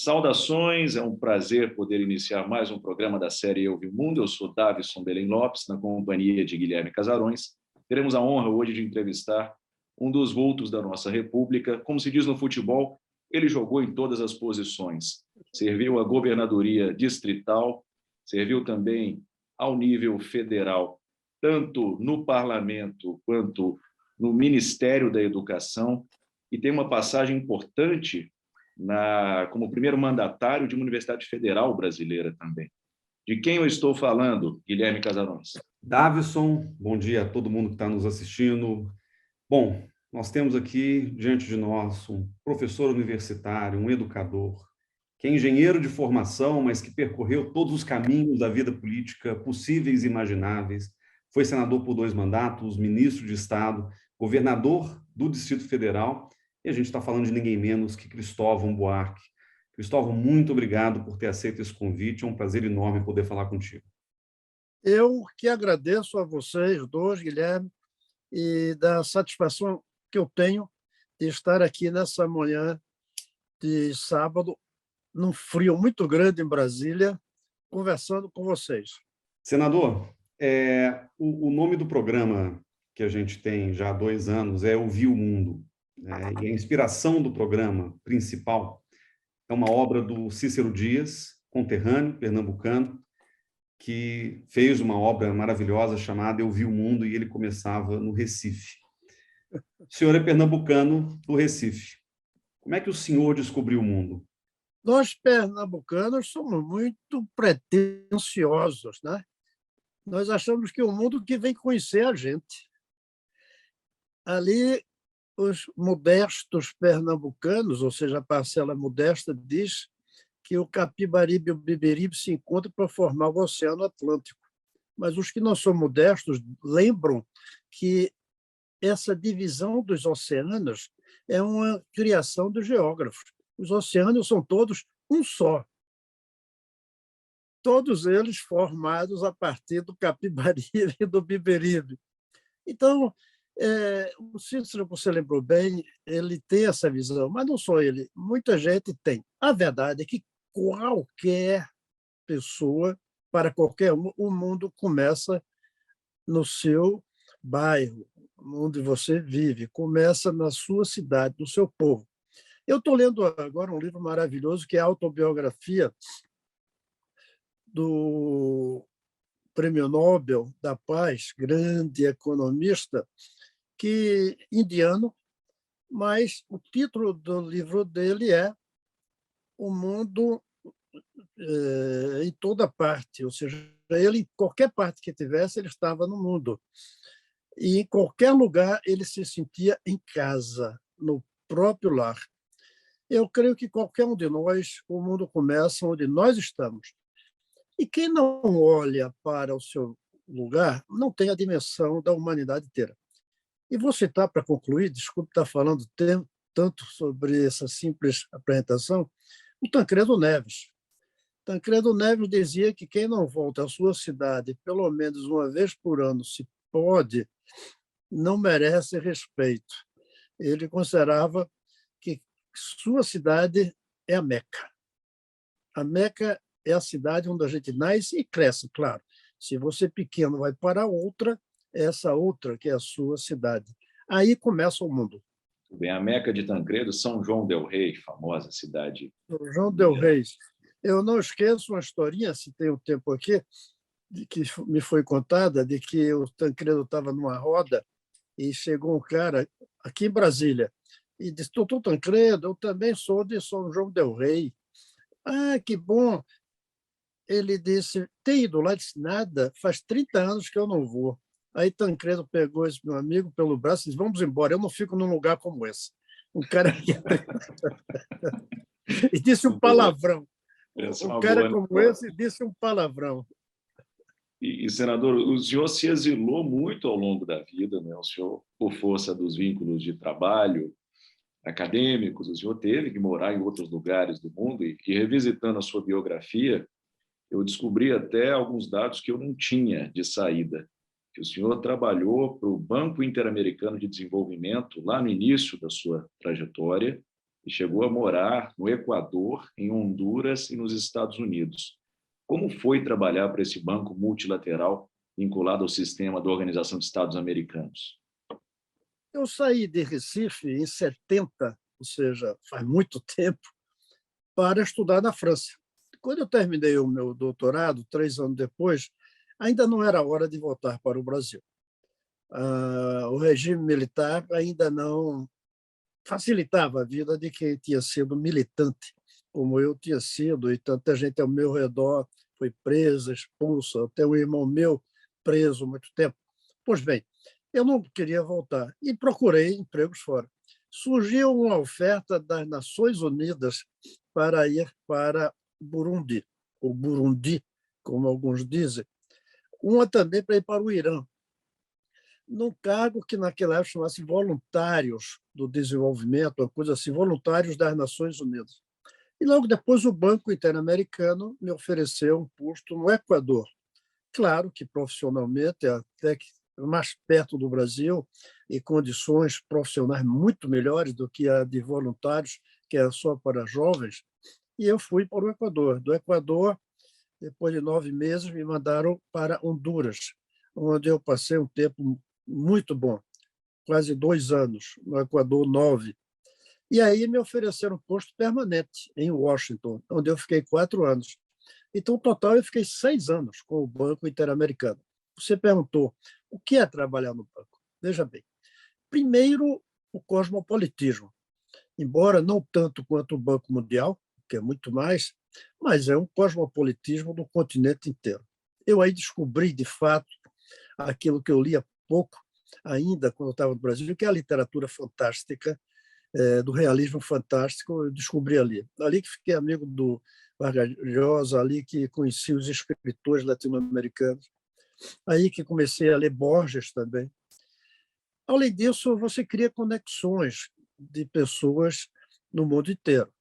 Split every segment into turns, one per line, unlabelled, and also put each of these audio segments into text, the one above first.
Saudações, é um prazer poder iniciar mais um programa da série Eu Vi o Mundo. Eu sou Davison Belém Lopes, na companhia de Guilherme Casarões. Teremos a honra hoje de entrevistar um dos vultos da nossa República. Como se diz no futebol, ele jogou em todas as posições. Serviu à governadoria distrital, serviu também ao nível federal, tanto no parlamento quanto no Ministério da Educação, e tem uma passagem importante como primeiro mandatário de uma universidade federal brasileira também. De quem eu estou falando, Guilherme Casarões?
Davison, bom dia a todo mundo que está nos assistindo. Bom, nós temos aqui diante de nós um professor universitário, um educador, que é engenheiro de formação, mas que percorreu todos os caminhos da vida política possíveis e imagináveis. Foi senador por 2 mandatos, ministro de Estado, governador do Distrito Federal. E a gente está falando de ninguém menos que Cristóvão Buarque. Cristóvão, muito obrigado por ter aceito esse convite. É um prazer enorme poder falar contigo.
Eu que agradeço a vocês dois, Guilherme, e da satisfação que eu tenho de estar aqui nessa manhã de sábado, num frio muito grande em Brasília, conversando com vocês.
Senador, o nome do programa que a gente tem já há 2 anos é Eu Vi o Mundo, né? E a inspiração do programa principal é uma obra do Cícero Dias, conterrâneo, pernambucano, que fez uma obra maravilhosa chamada Eu Vi o Mundo, e ele começava no Recife. O senhor é pernambucano do Recife. Como é que o senhor descobriu o mundo?
Nós, pernambucanos, somos muito pretensiosos, né? Nós achamos que o mundo que vem conhecer a gente. Ali, os modestos pernambucanos, ou seja, a parcela modesta, diz que o Capibaribe e o Beberibe se encontram para formar o Oceano Atlântico. Mas os que não são modestos lembram que essa divisão dos oceanos é uma criação dos geógrafos. Os oceanos são todos um só. Todos eles formados a partir do Capibaribe e do Beberibe. Então, o Cícero, você lembrou bem, ele tem essa visão, mas não só ele, muita gente tem. A verdade é que qualquer pessoa, para qualquer um, o mundo começa no seu bairro, onde você vive, começa na sua cidade, no seu povo. Eu estou lendo agora um livro maravilhoso que é a autobiografia do Prêmio Nobel da Paz, grande economista, indiano, mas o título do livro dele é O Mundo em toda parte, ou seja, ele, em qualquer parte que tivesse, ele estava no mundo. E em qualquer lugar ele se sentia em casa, no próprio lar. Eu creio que qualquer um de nós, o mundo começa onde nós estamos. E quem não olha para o seu lugar não tem a dimensão da humanidade inteira. E vou citar, para concluir, desculpe estar falando tanto sobre essa simples apresentação, o Tancredo Neves. Tancredo Neves dizia que quem não volta à sua cidade pelo menos uma vez por ano, se pode, não merece respeito. Ele considerava que sua cidade é a Meca. A Meca é a cidade onde a gente nasce e cresce, claro. Se você pequeno vai para outra, essa outra que é a sua cidade. Aí começa o mundo.
Bem, a Meca de Tancredo, São João del Rei, famosa cidade.
São João del Rei. Eu não esqueço uma historinha, se tem um tempo aqui, de que me foi contada, de que o Tancredo estava numa roda e chegou um cara aqui em Brasília e disse: Doutor Tancredo, eu também sou de São João del Rei. Ah, que bom! Ele disse: tem ido lá? Disse: nada, faz 30 anos que eu não vou. Aí Tancredo pegou esse meu amigo pelo braço e disse: vamos embora, eu não fico num lugar como esse. Um cara que... e disse um palavrão. Um cara como esse disse um palavrão.
Senador, o senhor se exilou muito ao longo da vida, né? O senhor, por força dos vínculos de trabalho acadêmicos, o senhor teve que morar em outros lugares do mundo e revisitando a sua biografia, eu descobri até alguns dados que eu não tinha de saída, que o senhor trabalhou para o Banco Interamericano de Desenvolvimento lá no início da sua trajetória, e chegou a morar no Equador, em Honduras e nos Estados Unidos. Como foi trabalhar para esse banco multilateral vinculado ao sistema da Organização de Estados Americanos?
Eu saí de Recife em 70, ou seja, faz muito tempo, para estudar na França. Quando eu terminei o meu doutorado, 3 anos depois, ainda não era hora de voltar para o Brasil. O regime militar ainda não facilitava a vida de quem tinha sido militante, como eu tinha sido, e tanta gente ao meu redor foi presa, expulsa, até um irmão meu preso há muito tempo. Pois bem, eu não queria voltar e procurei empregos fora. Surgiu uma oferta das Nações Unidas para ir para Burundi, ou Burundi, como alguns dizem, uma também para ir para o Irã, num cargo que naquela época chamasse voluntários do desenvolvimento, uma coisa assim, voluntários das Nações Unidas. E logo depois o Banco Interamericano me ofereceu um posto no Equador. Claro que profissionalmente, até que mais perto do Brasil, e condições profissionais muito melhores do que a de voluntários, que era só para jovens, e eu fui para o Equador. Do Equador, depois de 9 meses, me mandaram para Honduras, onde eu passei um tempo muito bom, quase 2 anos, no Equador 9. E aí me ofereceram um posto permanente em Washington, onde eu fiquei 4 anos. Então, no total, eu fiquei 6 anos com o Banco Interamericano. Você perguntou, o que é trabalhar no banco? Veja bem, primeiro, o cosmopolitismo, embora não tanto quanto o Banco Mundial, que é muito mais, mas é um cosmopolitismo do continente inteiro. Eu aí descobri, de fato, aquilo que eu lia pouco ainda quando eu estava no Brasil, que é a literatura fantástica, do realismo fantástico, eu descobri ali. Ali que fiquei amigo do Vargas Llosa, ali que conheci os escritores latino-americanos, aí que comecei a ler Borges também. Além disso, você cria conexões de pessoas no mundo inteiro.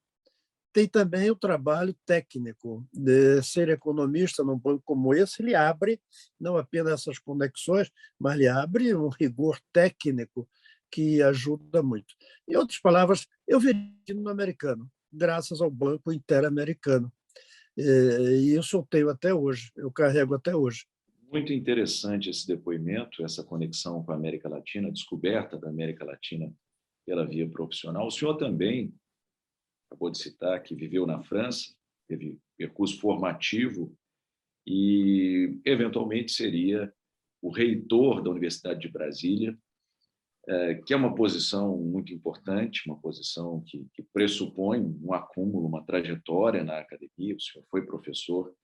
Tem também o trabalho técnico. De ser economista num banco como esse, ele abre não apenas essas conexões, mas ele abre um rigor técnico que ajuda muito. Em outras palavras, eu virei no americano, graças ao Banco Interamericano. E isso eu tenho até hoje, eu carrego até hoje.
Muito interessante esse depoimento, essa conexão com a América Latina, a descoberta da América Latina pela via profissional. O senhor também acabou de citar que viveu na França, teve percurso formativo e, eventualmente, seria o reitor da Universidade de Brasília, que é uma posição muito importante, uma posição que pressupõe um acúmulo, uma trajetória na academia. O senhor foi professor.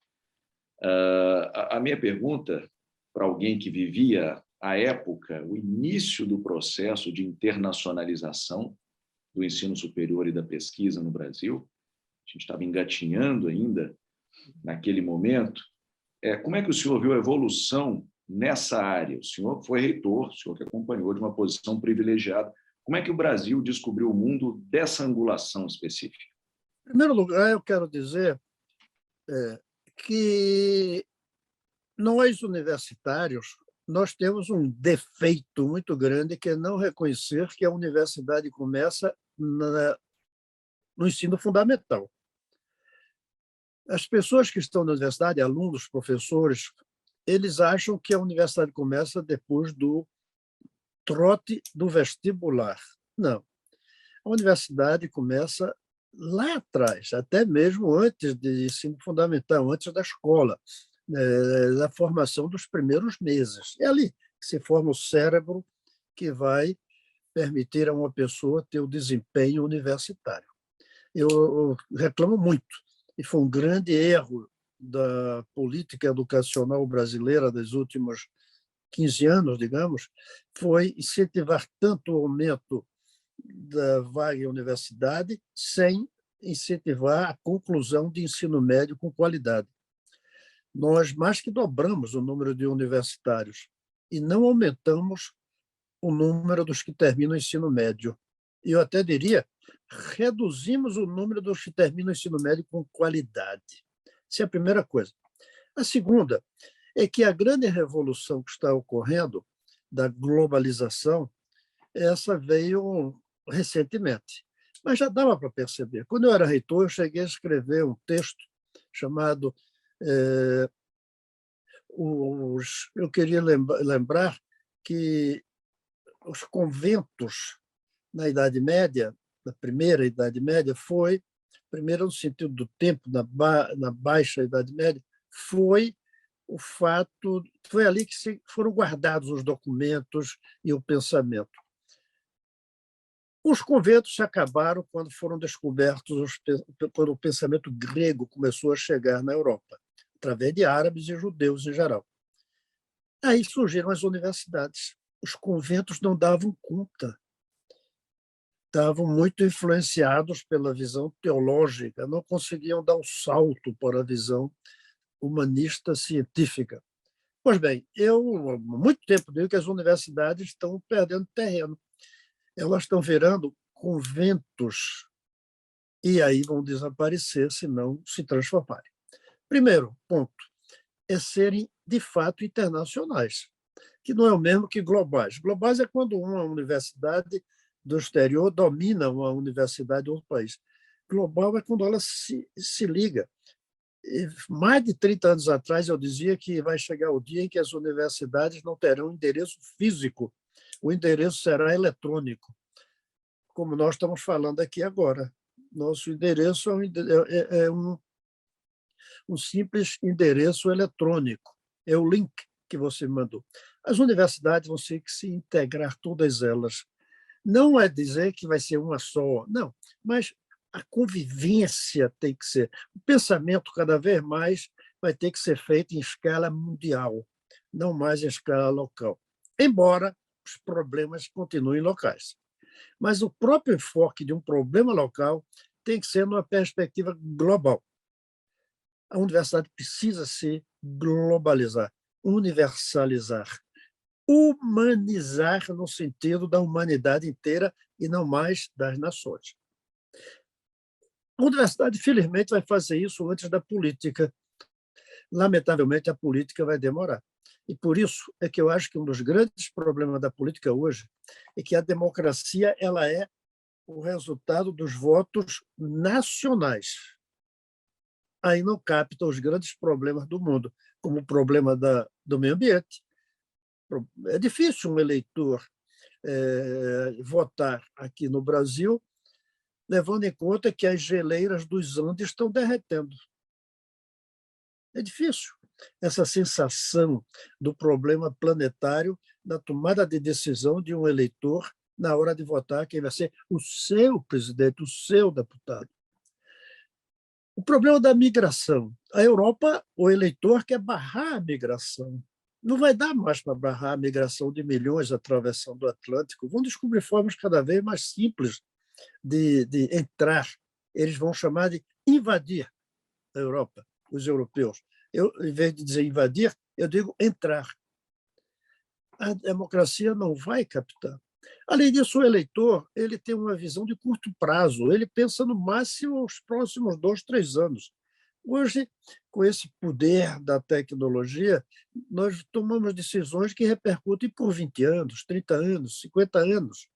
A minha pergunta para alguém que vivia, à época, o início do processo de internacionalização do ensino superior e da pesquisa no Brasil, a gente estava engatinhando ainda naquele momento, como é que o senhor viu a evolução nessa área? O senhor foi reitor, o senhor que acompanhou de uma posição privilegiada. Como é que o Brasil descobriu o mundo dessa angulação específica?
Em primeiro lugar, eu quero dizer que nós, universitários, nós temos um defeito muito grande, que é não reconhecer que a universidade começa no ensino fundamental. As pessoas que estão na universidade, alunos, professores, eles acham que a universidade começa depois do trote do vestibular. Não. A universidade começa lá atrás, até mesmo antes de ensino fundamental, antes da escola, da formação dos primeiros meses. É ali que se forma o cérebro que vai permitir a uma pessoa ter o desempenho universitário. Eu reclamo muito, e foi um grande erro da política educacional brasileira dos últimos 15 anos, digamos, foi incentivar tanto o aumento da vaga em universidade sem incentivar a conclusão de ensino médio com qualidade. Nós mais que dobramos o número de universitários e não aumentamos o número dos que terminam o ensino médio. E eu até diria, reduzimos o número dos que terminam o ensino médio com qualidade. Essa é a primeira coisa. A segunda é que a grande revolução que está ocorrendo da globalização, essa veio recentemente. mas já dava para perceber. Quando eu era reitor, eu cheguei a escrever um texto chamado eu queria lembrar que os conventos na Idade Média, na primeira Idade Média, foi, primeiro no sentido do tempo, na baixa Idade Média, foi o fato, foi ali que foram guardados os documentos e o pensamento. Os conventos se acabaram quando foram descobertos, quando o pensamento grego começou a chegar na Europa, através de árabes e judeus em geral. Aí surgiram as universidades. Os conventos não davam conta. Estavam muito influenciados pela visão teológica, não conseguiam dar o salto para a visão humanista científica. Pois bem, eu há muito tempo digo que as universidades estão perdendo terreno. Elas estão virando conventos e aí vão desaparecer se não se transformarem. Primeiro ponto é serem, de fato, internacionais, que não é o mesmo que globais. Globais é quando uma universidade do exterior domina uma universidade de outro país. Global é quando ela se liga. E mais de 30 anos atrás, eu dizia que vai chegar o dia em que as universidades não terão endereço físico, o endereço será eletrônico, como nós estamos falando aqui agora. Nosso endereço é um simples endereço eletrônico, é o link que você mandou. As universidades vão ter que se integrar, todas elas. Não é dizer que vai ser uma só, não, mas a convivência tem que ser. O pensamento, cada vez mais, vai ter que ser feito em escala mundial, não mais em escala local. Embora os problemas continuem locais. Mas o próprio enfoque de um problema local tem que ser numa perspectiva global. A universidade precisa se globalizar, universalizar, humanizar no sentido da humanidade inteira e não mais das nações. A universidade, felizmente, vai fazer isso antes da política. Lamentavelmente, a política vai demorar. E por isso é que eu acho que um dos grandes problemas da política hoje é que a democracia ela é o resultado dos votos nacionais. Aí não capta os grandes problemas do mundo, como o problema do meio ambiente. É difícil um eleitor votar aqui no Brasil, levando em conta que as geleiras dos Andes estão derretendo. É difícil essa sensação do problema planetário na tomada de decisão de um eleitor na hora de votar quem vai ser o seu presidente, o seu deputado. O problema da migração. A Europa, o eleitor quer barrar a migração. Não vai dar mais para barrar a migração de milhões atravessando o Atlântico. Vão descobrir formas cada vez mais simples de entrar. Eles vão chamar de invadir a Europa, os europeus. Eu, em vez de dizer invadir, eu digo entrar. A democracia não vai captar. Além disso, o eleitor ele tem uma visão de curto prazo, ele pensa no máximo os próximos 2, 3 anos. Hoje, com esse poder da tecnologia, nós tomamos decisões que repercutem por 20 anos, 30 anos, 50 anos,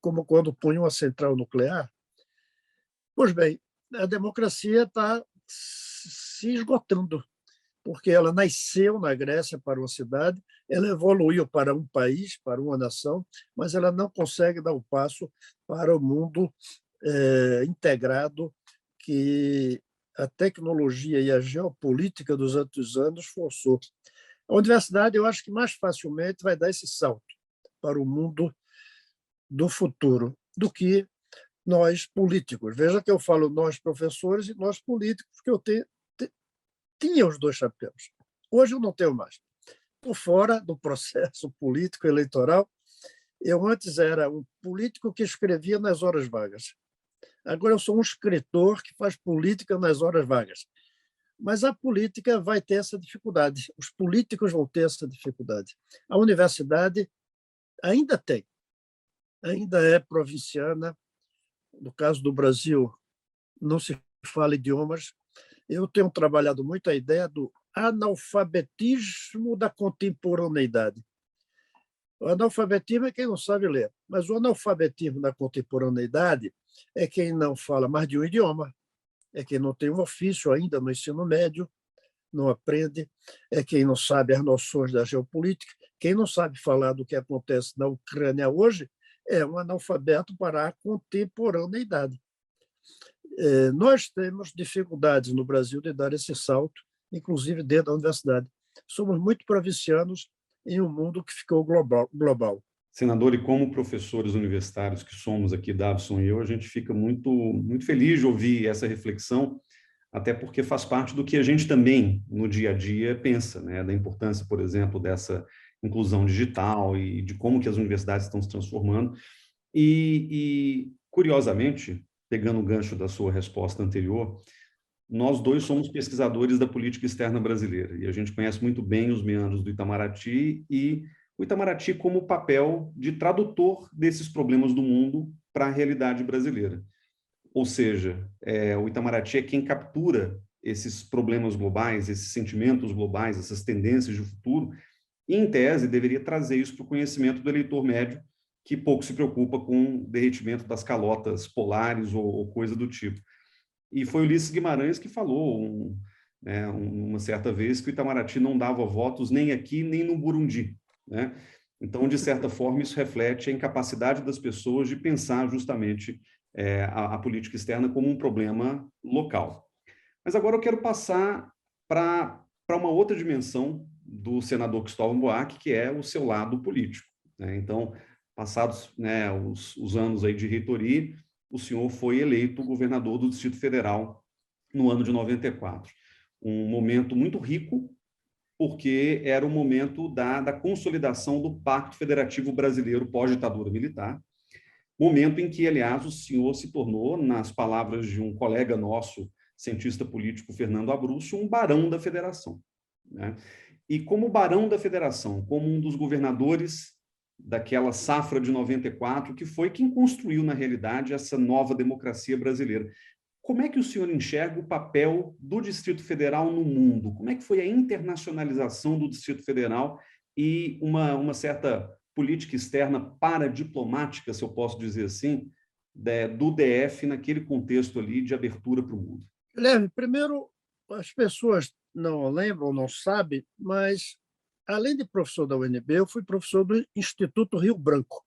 como quando punham a central nuclear. Pois bem, a democracia está se esgotando, porque ela nasceu na Grécia para uma cidade, ela evoluiu para um país, para uma nação, mas ela não consegue dar o passo para o mundo integrado que a tecnologia e a geopolítica dos outros anos forçou. A universidade, eu acho que mais facilmente vai dar esse salto para o mundo do futuro do que nós políticos. Veja que eu falo nós professores e nós políticos, porque eu tinha os dois chapéus. Hoje eu não tenho mais. Por fora do processo político eleitoral, eu antes era um político que escrevia nas horas vagas. Agora eu sou um escritor que faz política nas horas vagas. Mas a política vai ter essa dificuldade. Os políticos vão ter essa dificuldade. A universidade ainda tem. Ainda é provinciana. No caso do Brasil, não se fala idiomas. Eu tenho trabalhado muito a ideia do analfabetismo da contemporaneidade. O analfabetismo é quem não sabe ler, mas o analfabetismo na contemporaneidade é quem não fala mais de um idioma, é quem não tem um ofício ainda no ensino médio, não aprende, é quem não sabe as noções da geopolítica, quem não sabe falar do que acontece na Ucrânia hoje é um analfabeto para a contemporaneidade. Nós temos dificuldades no Brasil de dar esse salto, inclusive dentro da universidade. Somos muito provincianos em um mundo que ficou global.
Senador, e como professores universitários que somos aqui, Davison e eu, a gente fica muito feliz de ouvir essa reflexão, até porque faz parte do que a gente também, no dia a dia, pensa, né? Da importância, por exemplo, dessa inclusão digital e de como que as universidades estão se transformando. Curiosamente, pegando o gancho da sua resposta anterior, nós dois somos pesquisadores da política externa brasileira e a gente conhece muito bem os meandros do Itamaraty e o Itamaraty como papel de tradutor desses problemas do mundo para a realidade brasileira. Ou seja, o Itamaraty é quem captura esses problemas globais, esses sentimentos globais, essas tendências de futuro, e, em tese, deveria trazer isso para o conhecimento do eleitor médio, que pouco se preocupa com o derretimento das calotas polares ou coisa do tipo. E foi Ulisses Guimarães que falou uma certa vez que o Itamaraty não dava votos nem aqui nem no Burundi, né? Então, de certa forma, isso reflete a incapacidade das pessoas de pensar justamente a política externa como um problema local. Mas agora eu quero passar para uma outra dimensão do senador Cristóvão Buarque, que é o seu lado político, né? Então, passados, né, os anos aí de reitoria, o senhor foi eleito governador do Distrito Federal no ano de 94. Um momento muito rico, porque era o momento da consolidação do Pacto Federativo Brasileiro pós-ditadura militar, momento em que, aliás, o senhor se tornou, nas palavras de um colega nosso, cientista político Fernando Abruzzo, um barão da federação, né? E como barão da federação, como um dos governadores daquela safra de 94, que foi quem construiu, na realidade, essa nova democracia brasileira. Como é que o senhor enxerga o papel do Distrito Federal no mundo? Como é que foi a internacionalização do Distrito Federal e uma certa política externa paradiplomática, se eu posso dizer assim, do DF naquele contexto ali de abertura para o mundo?
Guilherme, primeiro, as pessoas não lembram, não sabem, mas, além de professor da UNB, eu fui professor do Instituto Rio Branco.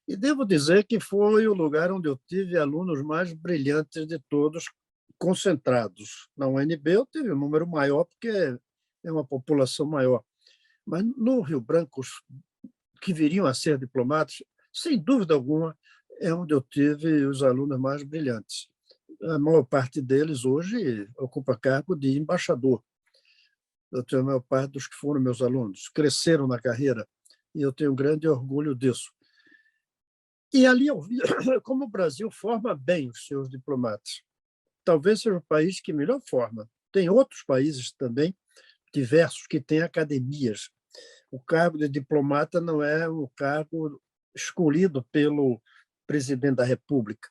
E devo dizer que foi o lugar onde eu tive alunos mais brilhantes de todos, concentrados. Na UNB eu tive um número maior, porque é uma população maior. Mas no Rio Branco, os que viriam a ser diplomatas, sem dúvida alguma, é onde eu tive os alunos mais brilhantes. A maior parte deles hoje ocupa cargo de embaixador. Eu tenho a maior parte dos que foram meus alunos, cresceram na carreira, e eu tenho grande orgulho disso. E ali eu vi como o Brasil forma bem os seus diplomatas. Talvez seja o país que melhor forma. Tem outros países também, diversos, que têm academias. O cargo de diplomata não é um cargo escolhido pelo presidente da República.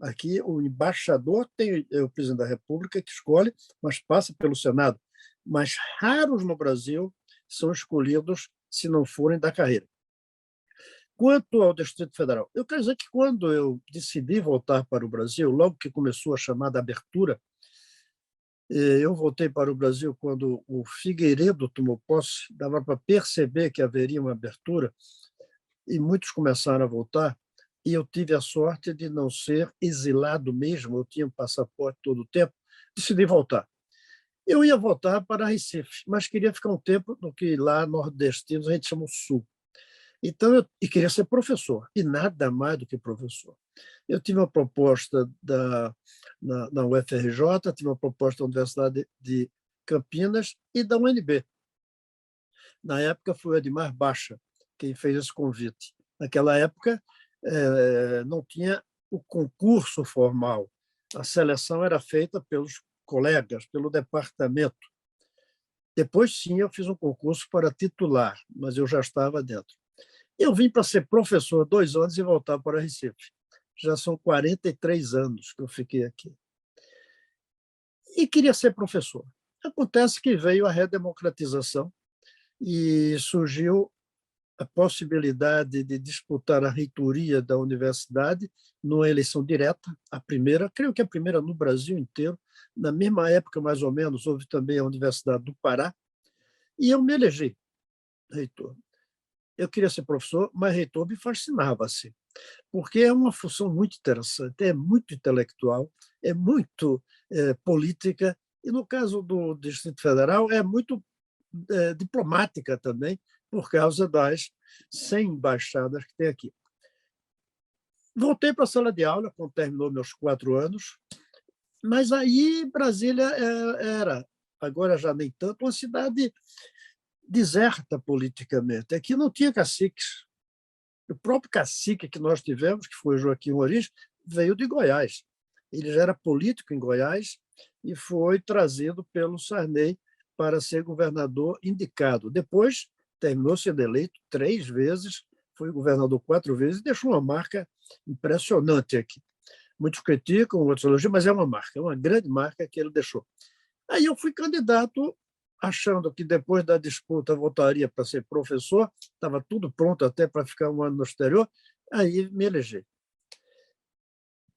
Aqui, o embaixador tem o presidente da República que escolhe, mas passa pelo Senado. Mas raros no Brasil são escolhidos se não forem da carreira. Quanto ao Distrito Federal, eu quero dizer que quando eu decidi voltar para o Brasil, logo que começou a chamada abertura, eu voltei para o Brasil quando o Figueiredo tomou posse, dava para perceber que haveria uma abertura, e muitos começaram a voltar, e eu tive a sorte de não ser exilado mesmo, eu tinha um passaporte todo o tempo, decidi voltar. Eu ia voltar para Recife, mas queria ficar um tempo no que lá nordestinos a gente chama o Sul. Então, eu queria ser professor, e nada mais do que professor. Eu tive uma proposta na UFRJ, tive uma proposta da Universidade de Campinas e da UNB. Na época, foi o Edmar Baixa quem fez esse convite. Naquela época, não tinha o concurso formal. A seleção era feita pelos colegas, pelo departamento. Depois, sim, eu fiz um concurso para titular, mas eu já estava dentro. Eu vim para ser professor 2 anos e voltar para Recife. Já são 43 anos que eu fiquei aqui. E queria ser professor. Acontece que veio a redemocratização e surgiu a possibilidade de disputar a reitoria da universidade numa eleição direta, a primeira, creio que a primeira no Brasil inteiro. Na mesma época, mais ou menos, houve também a Universidade do Pará, e eu me elegi reitor. Eu queria ser professor, mas reitor me fascinava, assim, porque é uma função muito interessante, é muito intelectual, é muito política, e no caso do Distrito Federal é muito diplomática também, por causa das 100 embaixadas que tem aqui. Voltei para a sala de aula, quando terminou meus 4 anos, mas aí Brasília era, agora já nem tanto, uma cidade deserta politicamente. Aqui não tinha caciques. O próprio cacique que nós tivemos, que foi Joaquim Oriz, veio de Goiás. Ele já era político em Goiás e foi trazido pelo Sarney para ser governador indicado. Depois, terminou sendo eleito 3 vezes, foi governador 4 vezes e deixou uma marca impressionante aqui. Muitos criticam, outros elogiam, mas é uma marca, é uma grande marca que ele deixou. Aí eu fui candidato, achando que depois da disputa voltaria para ser professor, estava tudo pronto até para ficar um ano no exterior, aí me elegi.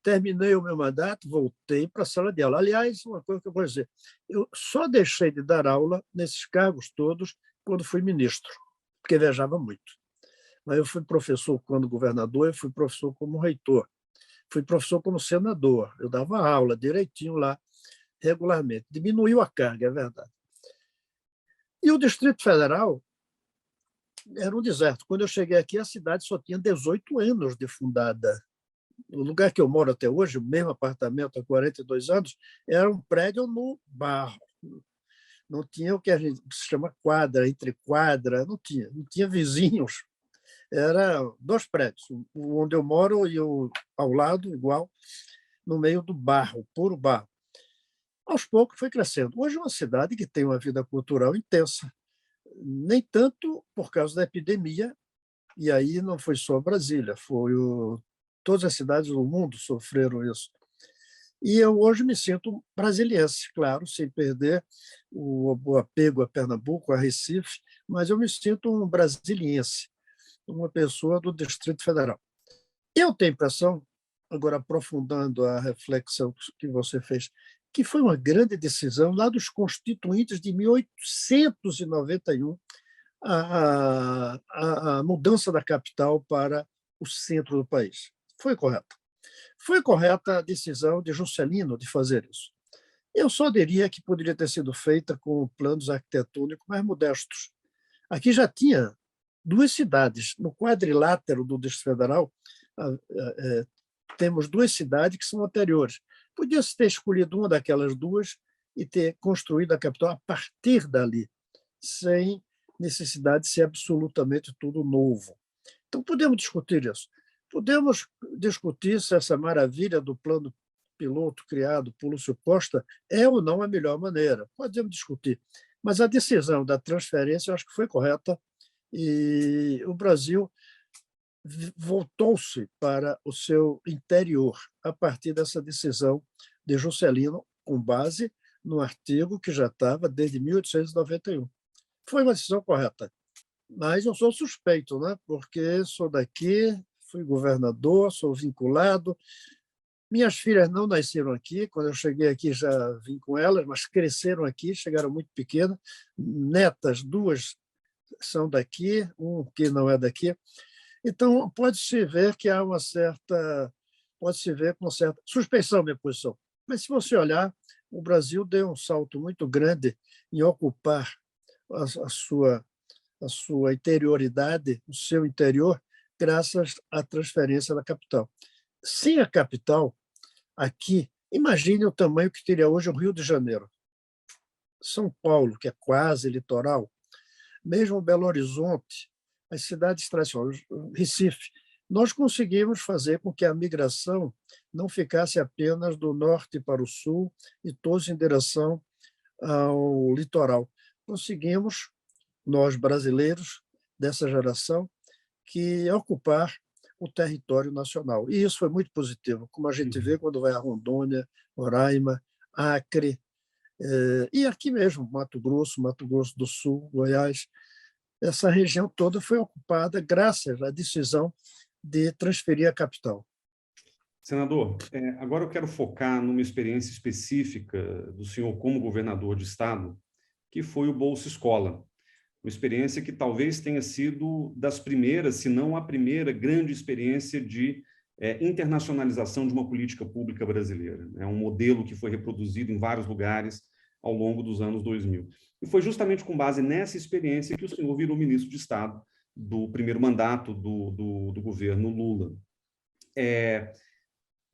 Terminei o meu mandato, voltei para a sala de aula. Aliás, uma coisa que eu vou dizer, eu só deixei de dar aula nesses cargos todos quando fui ministro, porque viajava muito. Mas eu fui professor quando governador, eu fui professor como reitor, fui professor como senador, eu dava aula direitinho lá, regularmente. Diminuiu a carga, é verdade. E o Distrito Federal era um deserto. Quando eu cheguei aqui, a cidade só tinha 18 anos de fundada. O lugar que eu moro até hoje, o mesmo apartamento há 42 anos, era um prédio no barro. Não tinha o que a gente chama quadra, entre quadra, não tinha vizinhos. Era 2 prédios, o onde eu moro e o ao lado, igual, no meio do barro, puro barro. Aos poucos foi crescendo. Hoje é uma cidade que tem uma vida cultural intensa, nem tanto por causa da epidemia, e aí não foi só Brasília, todas as cidades do mundo sofreram isso. E eu hoje me sinto brasiliense, claro, sem perder o apego a Pernambuco, a Recife, mas eu me sinto um brasiliense, uma pessoa do Distrito Federal. Eu tenho a impressão, agora aprofundando a reflexão que você fez, que foi uma grande decisão lá dos constituintes de 1891, a mudança da capital para o centro do país. Foi correta. Foi correta a decisão de Juscelino de fazer isso. Eu só diria que poderia ter sido feita com planos arquitetônicos mais modestos. Aqui já tinha 2 cidades. No quadrilátero do Distrito Federal, temos 2 cidades que são anteriores. Podia-se ter escolhido uma daquelas 2 e ter construído a capital a partir dali, sem necessidade de ser absolutamente tudo novo. Então, podemos discutir isso. Podemos discutir se essa maravilha do plano piloto criado por Lúcio Costa é ou não a melhor maneira. Podemos discutir. Mas a decisão da transferência eu acho que foi correta e o Brasil voltou-se para o seu interior a partir dessa decisão de Juscelino, com base no artigo que já estava desde 1891. Foi uma decisão correta, mas eu sou suspeito, né? Porque sou daqui, fui governador, sou vinculado. Minhas filhas não nasceram aqui, quando eu cheguei aqui já vim com elas, mas cresceram aqui, chegaram muito pequenas. Netas, 2 são daqui, um que não é daqui. Então, pode-se ver que há uma certa. Pode-se ver com certa suspeição minha posição. Mas, se você olhar, o Brasil deu um salto muito grande em ocupar a sua interioridade, o seu interior, graças à transferência da capital. Sem a capital, aqui, imagine o tamanho que teria hoje o Rio de Janeiro. São Paulo, que é quase litoral, mesmo Belo Horizonte, as cidades tradicionais, Recife, nós conseguimos fazer com que a migração não ficasse apenas do norte para o sul e todos em direção ao litoral. Conseguimos, nós brasileiros dessa geração, que ocupar o território nacional. E isso foi muito positivo, como a gente vê quando vai a Rondônia, Roraima, Acre, e aqui mesmo, Mato Grosso do Sul, Goiás. essa região toda foi ocupada graças à decisão de transferir a capital.
Senador, agora eu quero focar numa experiência específica do senhor como governador de estado, que foi o Bolsa Escola. Uma experiência que talvez tenha sido das primeiras, se não a primeira grande experiência de internacionalização de uma política pública brasileira. É um modelo que foi reproduzido em vários lugares ao longo dos anos 2000. E foi justamente com base nessa experiência que o senhor virou ministro de Estado do primeiro mandato do governo Lula.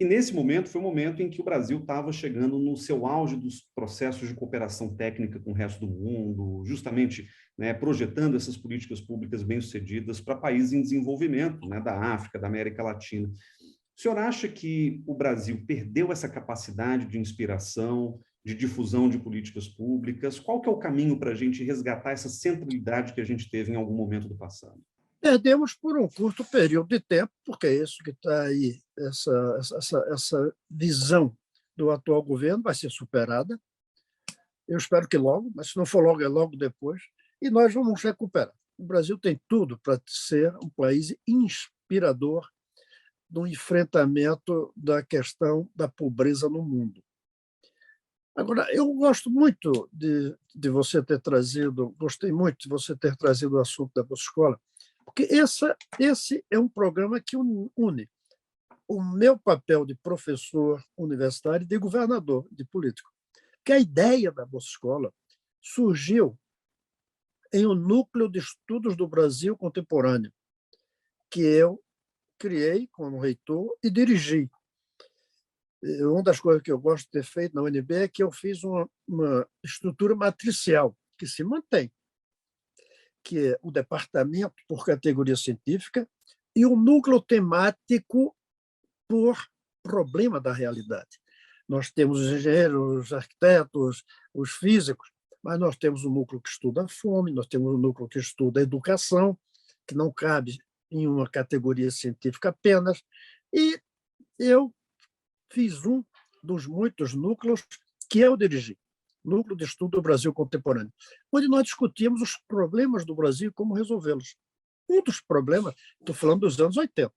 E nesse momento foi o momento em que o Brasil estava chegando no seu auge dos processos de cooperação técnica com o resto do mundo, justamente, né, projetando essas políticas públicas bem-sucedidas para países em desenvolvimento, né, da África, da América Latina. O senhor acha que o Brasil perdeu essa capacidade de inspiração, de difusão de políticas públicas? Qual que é o caminho para a gente resgatar essa centralidade que a gente teve em algum momento do passado?
Perdemos por um curto período de tempo, porque é isso que está aí, essa visão do atual governo vai ser superada. Eu espero que logo, mas se não for logo, é logo depois, e nós vamos recuperar. O Brasil tem tudo para ser um país inspirador no enfrentamento da questão da pobreza no mundo. Agora, eu gosto muito de você ter trazido, gostei muito de você ter trazido o assunto da Bolsa Escola, porque esse é um programa que une o meu papel de professor universitário e de governador, de político. Que a ideia da Bolsa Escola surgiu em um núcleo de estudos do Brasil contemporâneo, que eu criei como reitor e dirigi. Uma das coisas que eu gosto de ter feito na UNB é que eu fiz uma estrutura matricial que se mantém, que é o departamento por categoria científica e o núcleo temático por problema da realidade. Nós temos os engenheiros, os arquitetos, os físicos, mas nós temos um núcleo que estuda a fome, nós temos um núcleo que estuda a educação, que não cabe em uma categoria científica apenas, e eu fiz um dos muitos núcleos que eu dirigi, Núcleo de Estudo do Brasil Contemporâneo, onde nós discutimos os problemas do Brasil e como resolvê-los. Um dos problemas, estou falando dos anos 80,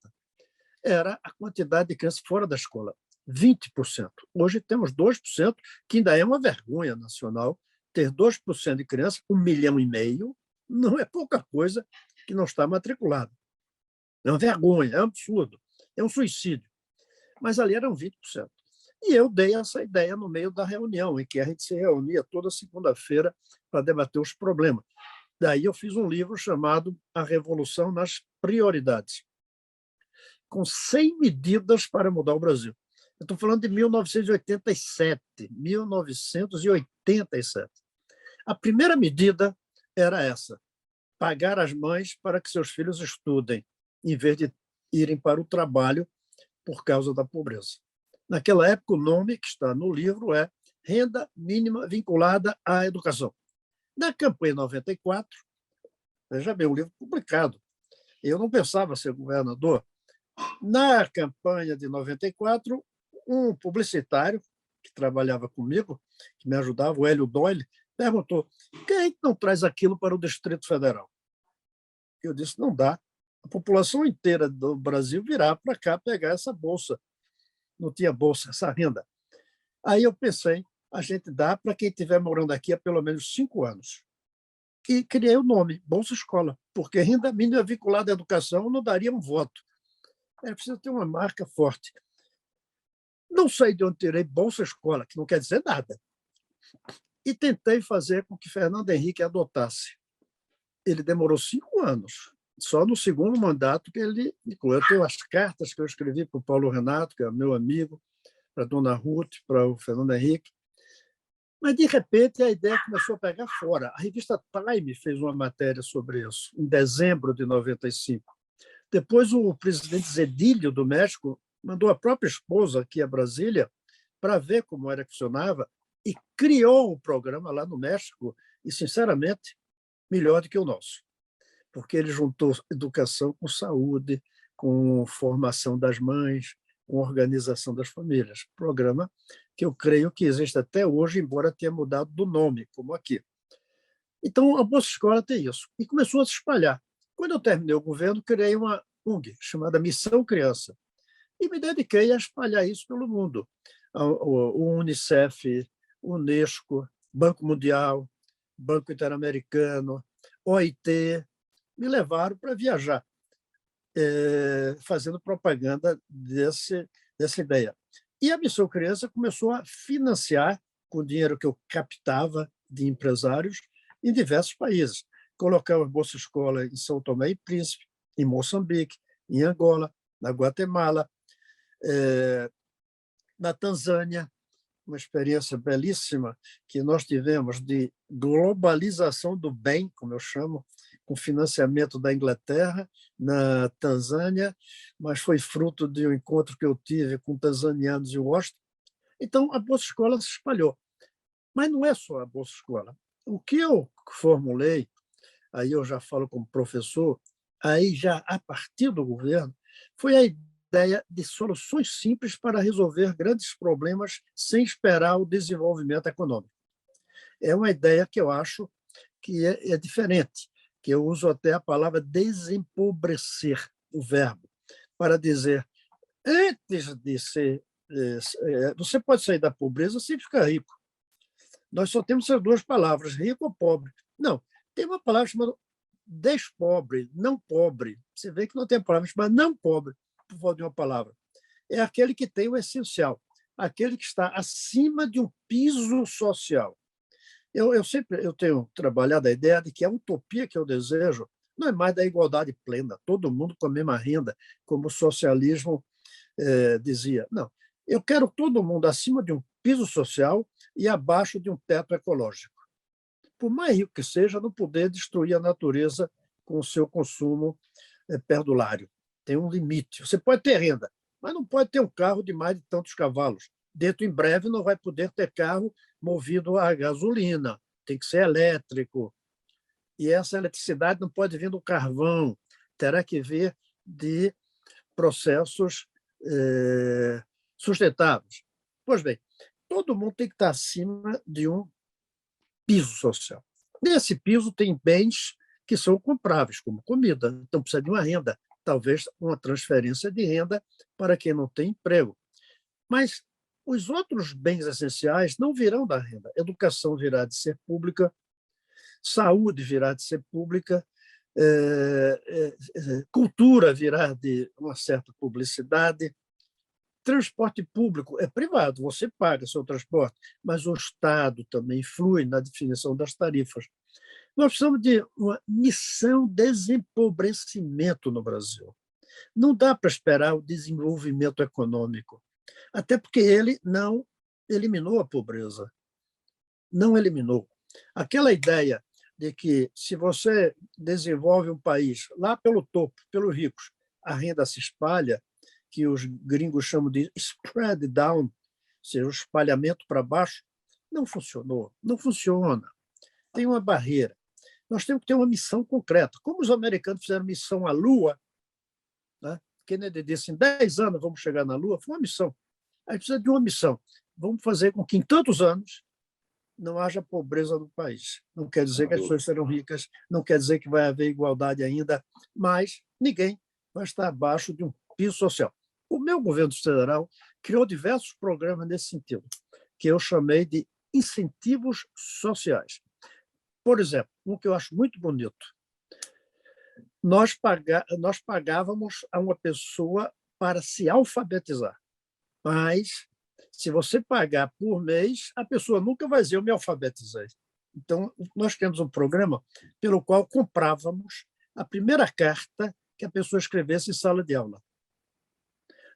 era a quantidade de crianças fora da escola, 20%. Hoje temos 2%, que ainda é uma vergonha nacional, ter 2% de crianças, 1,5 milhão, não é pouca coisa que não está matriculado. É uma vergonha, é um absurdo, é um suicídio. Mas ali eram 20%. E eu dei essa ideia no meio da reunião, em que a gente se reunia toda segunda-feira para debater os problemas. Daí eu fiz um livro chamado A Revolução nas Prioridades, com 100 medidas para mudar o Brasil. Eu estou falando de 1987. A primeira medida era essa: pagar as mães para que seus filhos estudem, em vez de irem para o trabalho por causa da pobreza. Naquela época, o nome que está no livro é Renda Mínima Vinculada à Educação. Na campanha 94, veja bem, um livro publicado. Eu não pensava ser governador. Na campanha de 94, um publicitário que trabalhava comigo, que me ajudava, o Hélio Doyle, perguntou: quem é que não traz aquilo para o Distrito Federal? Eu disse: não dá. A população inteira do Brasil virá para cá pegar essa bolsa. Não tinha bolsa, essa renda. Aí eu pensei, a gente dá para quem estiver morando aqui há pelo menos 5 anos. E criei o nome, Bolsa Escola, porque renda mínima vinculada à educação não daria um voto. É preciso ter uma marca forte. Não sei de onde tirei Bolsa Escola, que não quer dizer nada. E tentei fazer com que Fernando Henrique adotasse. Ele demorou 5 anos. Só no segundo mandato que ele incluiu. Eu tenho as cartas que eu escrevi para o Paulo Renato, que é meu amigo, para a dona Ruth, para o Fernando Henrique. Mas, de repente, a ideia começou a pegar fora. A revista Time fez uma matéria sobre isso, em dezembro de 95. Depois, o presidente Zedilho, do México, mandou a própria esposa aqui a Brasília para ver como era que funcionava e criou um programa lá no México e, sinceramente, melhor do que o nosso, porque ele juntou educação com saúde, com formação das mães, com organização das famílias. Programa que eu creio que existe até hoje, embora tenha mudado do nome, como aqui. Então, a Bolsa Escola tem isso. E começou a se espalhar. Quando eu terminei o governo, criei uma ONG chamada Missão Criança e me dediquei a espalhar isso pelo mundo. O Unicef, o Unesco, Banco Mundial, Banco Interamericano, OIT, me levaram para viajar, fazendo propaganda dessa ideia. E a Missão Criança começou a financiar, com o dinheiro que eu captava de empresários, em diversos países. Colocamos Bolsa Escola em São Tomé e Príncipe, em Moçambique, em Angola, na Guatemala, na Tanzânia, uma experiência belíssima que nós tivemos de globalização do bem, como eu chamo, com financiamento da Inglaterra, na Tanzânia, mas foi fruto de um encontro que eu tive com tanzanianos em Washington. Então, a Bolsa Escola se espalhou. Mas não é só a Bolsa Escola. O que eu formulei, aí eu já falo como professor, aí já a partir do governo, foi a ideia de soluções simples para resolver grandes problemas sem esperar o desenvolvimento econômico. É uma ideia que eu acho que é diferente, que eu uso até a palavra desempobrecer, o verbo, para dizer, antes de ser... Você pode sair da pobreza sem ficar rico. Nós só temos essas duas palavras, rico ou pobre. Não, tem uma palavra chamada despobre, não pobre. Você vê que não tem palavra chamada não pobre, por falta de uma palavra. É aquele que tem o essencial, aquele que está acima de um piso social. Eu tenho trabalhado a ideia de que a utopia que eu desejo não é mais da igualdade plena, todo mundo com a mesma renda, como o socialismo dizia. Não, eu quero todo mundo acima de um piso social e abaixo de um teto ecológico. Por mais rico que seja, não poder destruir a natureza com o seu consumo perdulário. Tem um limite. Você pode ter renda, mas não pode ter um carro de mais de tantos cavalos. Dentro em breve não vai poder ter carro movido a gasolina, tem que ser elétrico. E essa eletricidade não pode vir do carvão, terá que vir de processos sustentáveis. Pois bem, todo mundo tem que estar acima de um piso social. Nesse piso tem bens que são compráveis, como comida, então precisa de uma renda, talvez uma transferência de renda para quem não tem emprego. Mas os outros bens essenciais não virão da renda. Educação virá de ser pública, saúde virá de ser pública, cultura virá de uma certa publicidade, transporte público é privado, você paga seu transporte, mas o Estado também influi na definição das tarifas. Nós precisamos de uma missão desempobrecimento no Brasil. Não dá para esperar o desenvolvimento econômico, até porque ele não eliminou a pobreza. Não eliminou. Aquela ideia de que, se você desenvolve um país lá pelo topo, pelos ricos, a renda se espalha, que os gringos chamam de spread down, ou seja, o espalhamento para baixo, não funcionou, não funciona. Tem uma barreira. Nós temos que ter uma missão concreta. Como os americanos fizeram missão à Lua, né? Kennedy disse, em 10 anos vamos chegar na Lua, foi uma missão. A gente precisa de uma missão. Vamos fazer com que em tantos anos não haja pobreza no país. Não quer dizer que as pessoas serão ricas, não quer dizer que vai haver igualdade ainda, mas ninguém vai estar abaixo de um piso social. O meu governo federal criou diversos programas nesse sentido, que eu chamei de incentivos sociais. Por exemplo, um que eu acho muito bonito. Nós pagávamos a uma pessoa para se alfabetizar, mas se você pagar por mês, a pessoa nunca vai dizer eu me alfabetizei. Então, nós temos um programa pelo qual comprávamos a primeira carta que a pessoa escrevesse em sala de aula.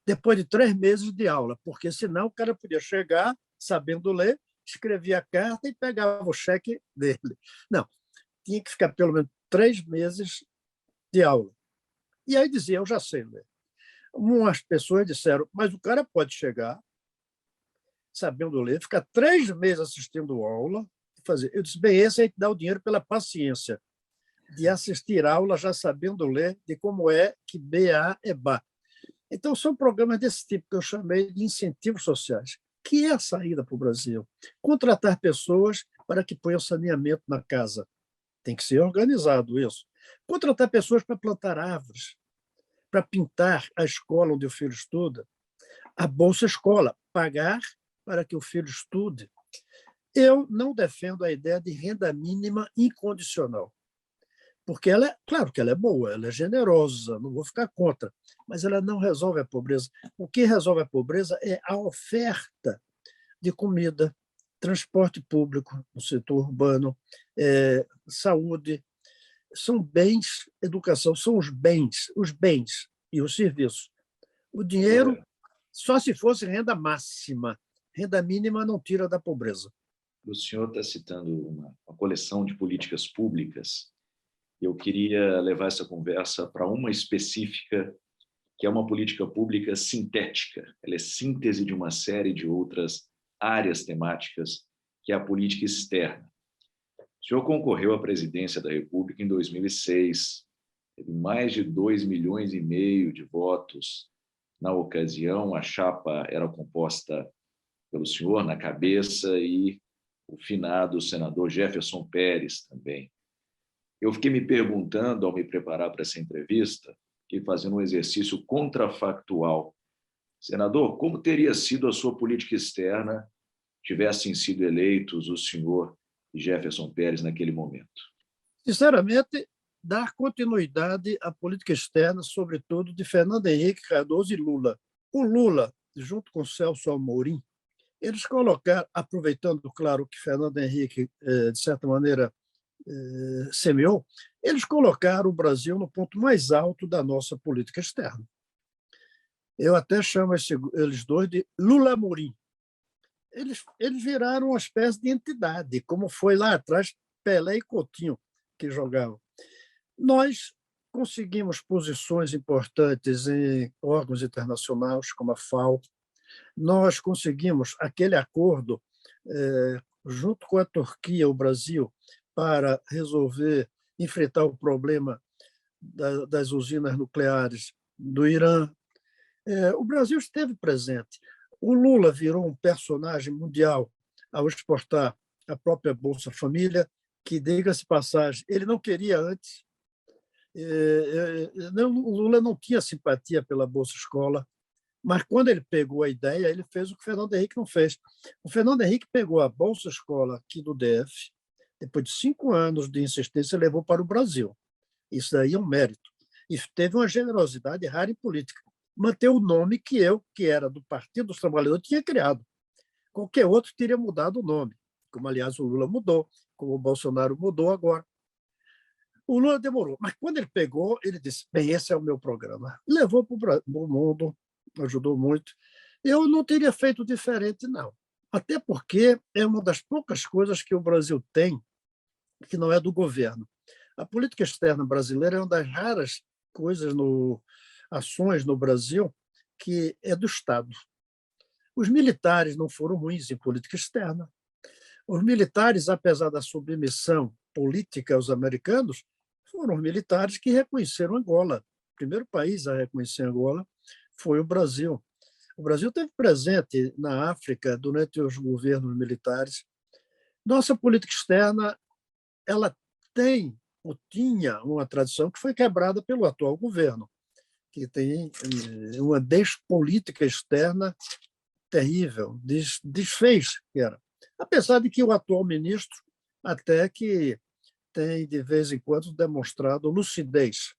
Depois de 3 meses de aula, porque senão o cara podia chegar sabendo ler, escrevia a carta e pegava o cheque dele. Não, tinha que ficar pelo menos 3 meses de aula. E aí dizia, eu já sei ler. Umas pessoas disseram, mas o cara pode chegar sabendo ler, ficar 3 meses assistindo aula e fazer. Eu disse, bem, esse aí dá o dinheiro pela paciência de assistir aula já sabendo ler, de como é que BA é BA. Então, são programas desse tipo que eu chamei de incentivos sociais, que é a saída para o Brasil. Contratar pessoas para que ponham saneamento na casa. Tem que ser organizado isso. Contratar pessoas para plantar árvores, para pintar a escola onde o filho estuda, a Bolsa Escola, pagar para que o filho estude. Eu não defendo a ideia de renda mínima incondicional, porque claro que ela é boa, ela é generosa, não vou ficar contra, mas ela não resolve a pobreza. O que resolve a pobreza é a oferta de comida, transporte público no setor urbano, saúde, são bens, educação, são os bens e os serviços. O dinheiro, só se fosse renda máxima, renda mínima não tira da pobreza.
O senhor está citando uma coleção de políticas públicas. Eu queria levar essa conversa para uma específica, que é uma política pública sintética. Ela é síntese de uma série de outras áreas temáticas, que é a política externa. O senhor concorreu à presidência da República em 2006, teve mais de 2,5 milhões de votos. Na ocasião, a chapa era composta pelo senhor na cabeça e o finado senador Jefferson Pérez também. Eu fiquei me perguntando, ao me preparar para essa entrevista, e fazendo um exercício contrafactual. Senador, como teria sido a sua política externa tivessem sido eleitos o senhor e Jefferson Pérez naquele momento?
Sinceramente, dar continuidade à política externa, sobretudo de Fernando Henrique Cardoso e Lula. O Lula, junto com Celso Amorim, eles colocaram, aproveitando, claro, que Fernando Henrique, de certa maneira, semeou, eles colocaram o Brasil no ponto mais alto da nossa política externa. Eu até chamo eles dois de Lula-Amorim. Eles viraram uma espécie de entidade, como foi lá atrás Pelé e Coutinho, que jogavam. Nós conseguimos posições importantes em órgãos internacionais, como a FAO. Nós conseguimos aquele acordo junto com a Turquia, o Brasil, para enfrentar o problema das usinas nucleares do Irã. O Brasil esteve presente. O Lula virou um personagem mundial ao exportar a própria Bolsa Família, que, diga-se passagem, ele não queria antes. O Lula não tinha simpatia pela Bolsa Escola, mas quando ele pegou a ideia, ele fez o que o Fernando Henrique não fez. O Fernando Henrique pegou a Bolsa Escola aqui do DF, depois de 5 anos de insistência, levou para o Brasil. Isso aí é um mérito. E teve uma generosidade rara em política. Manter o nome que eu, que era do Partido dos Trabalhadores, tinha criado. Qualquer outro teria mudado o nome, como, aliás, o Lula mudou, como o Bolsonaro mudou agora. O Lula demorou, mas quando ele pegou, ele disse, bem, esse é o meu programa. Levou para o mundo, ajudou muito. Eu não teria feito diferente, não. Até porque é uma das poucas coisas que o Brasil tem que não é do governo. A política externa brasileira é uma das raras ações no Brasil que é do Estado. Os militares não foram ruins em política externa. Os militares, apesar da submissão política aos americanos, foram os militares que reconheceram Angola. O primeiro país a reconhecer Angola foi o Brasil. O Brasil esteve presente na África durante os governos militares. Nossa política externa ela tem ou tinha uma tradição que foi quebrada pelo atual governo, que tem uma despolítica externa terrível, desfez, que era. Apesar de que o atual ministro até que tem, de vez em quando, demonstrado lucidez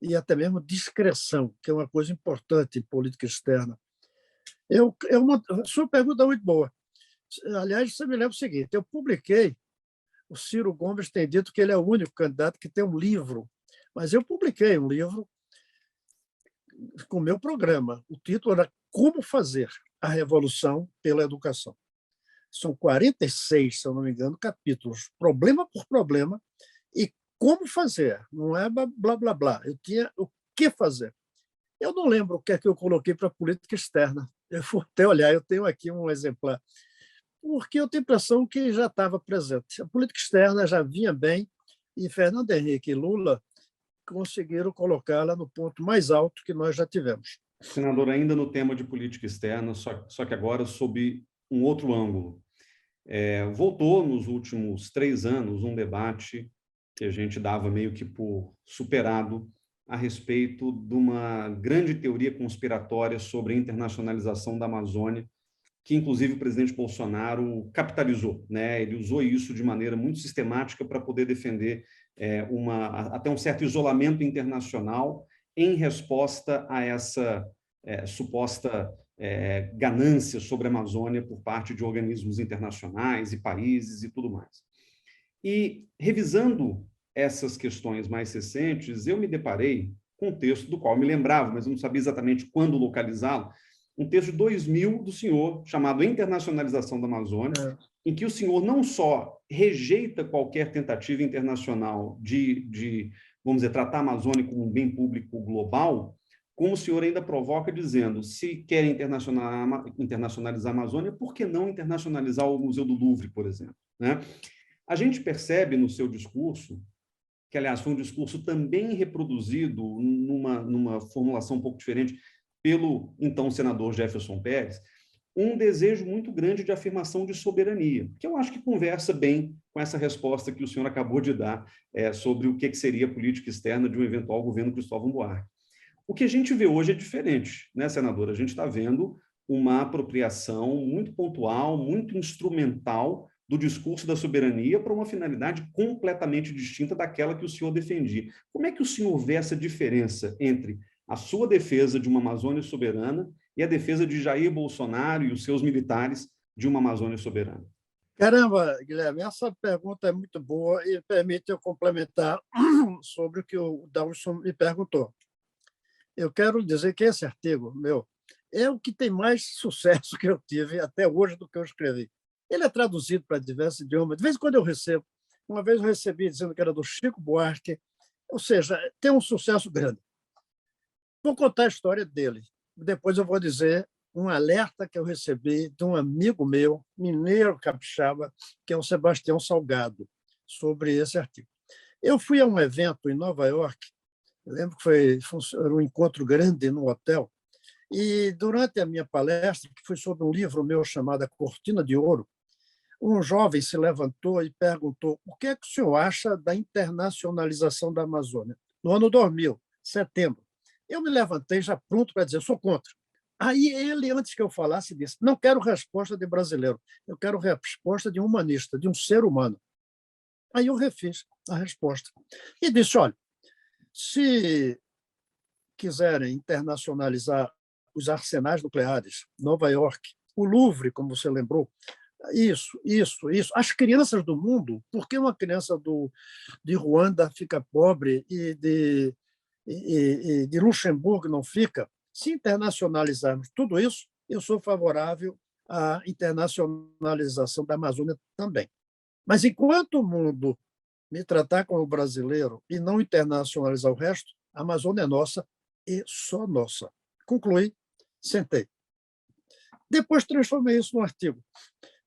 e até mesmo discreção, que é uma coisa importante em política externa. Sua pergunta é muito boa. Aliás, você me lembra o seguinte, eu publiquei, o Ciro Gomes tem dito que ele é o único candidato que tem um livro, mas eu publiquei um livro com o meu programa. O título era Como Fazer a Revolução pela Educação. São 46, se eu não me engano, capítulos, problema por problema, e como fazer, não é blá, blá, blá. Eu tinha o que fazer. Eu não lembro o que é que eu coloquei para a política externa. Eu vou até olhar, eu tenho aqui um exemplar, porque eu tenho a impressão que já estava presente. A política externa já vinha bem, e Fernando Henrique e Lula conseguiram colocá-la no ponto mais alto que nós já tivemos.
Senador, ainda no tema de política externa, só que agora sob um outro ângulo. Voltou nos últimos 3 anos um debate que a gente dava meio que por superado a respeito de uma grande teoria conspiratória sobre a internacionalização da Amazônia, que inclusive o presidente Bolsonaro capitalizou, né? Ele usou isso de maneira muito sistemática para poder defender até um certo isolamento internacional em resposta a essa suposta ganância sobre a Amazônia por parte de organismos internacionais e países e tudo mais. E, revisando essas questões mais recentes, eu me deparei com um texto do qual me lembrava, mas não sabia exatamente quando localizá-lo, um texto de 2000 do senhor, chamado Internacionalização da Amazônia, em que o senhor não só rejeita qualquer tentativa internacional vamos dizer, tratar a Amazônia como um bem público global, como o senhor ainda provoca dizendo, se quer internacionalizar a Amazônia, por que não internacionalizar o Museu do Louvre, por exemplo? Né? A gente percebe no seu discurso, que, aliás, foi um discurso também reproduzido numa formulação um pouco diferente pelo então senador Jefferson Pérez, um desejo muito grande de afirmação de soberania, que eu acho que conversa bem com essa resposta que o senhor acabou de dar sobre o que seria a política externa de um eventual governo Cristóvão Buarque. O que a gente vê hoje é diferente, né, senador? A gente está vendo uma apropriação muito pontual, muito instrumental do discurso da soberania para uma finalidade completamente distinta daquela que o senhor defendia. Como é que o senhor vê essa diferença entre a sua defesa de uma Amazônia soberana e a defesa de Jair Bolsonaro e os seus militares de uma Amazônia soberana?
Caramba, Guilherme, essa pergunta é muito boa e permite eu complementar sobre o que o Dalson me perguntou. Eu quero dizer que esse artigo meu é o que tem mais sucesso que eu tive até hoje do que eu escrevi. Ele é traduzido para diversos idiomas. De vez em quando eu recebo. Uma vez eu recebi dizendo que era do Chico Buarque. Ou seja, tem um sucesso grande. Vou contar a história dele. Depois eu vou dizer um alerta que eu recebi de um amigo meu, mineiro capixaba, que é o Sebastião Salgado, sobre esse artigo. Eu fui a um evento em Nova York, eu lembro que era um encontro grande no hotel, e durante a minha palestra, que foi sobre um livro meu chamado A Cortina de Ouro, um jovem se levantou e perguntou o que é que o senhor acha da internacionalização da Amazônia? No ano 2000, setembro. Eu me levantei já pronto para dizer, sou contra. Aí ele, antes que eu falasse, disse, não quero resposta de brasileiro, eu quero resposta de um humanista, de um ser humano. Aí eu refiz a resposta. E disse, olha, se quiserem internacionalizar os arsenais nucleares, Nova York, o Louvre, como você lembrou, isso. As crianças do mundo, por que uma criança de Ruanda fica pobre e de Luxemburgo não fica? Se internacionalizarmos tudo isso, eu sou favorável à internacionalização da Amazônia também. Mas enquanto o mundo me tratar como brasileiro e não internacionalizar o resto, a Amazônia é nossa e só nossa. Concluí, sentei. Depois transformei isso num artigo.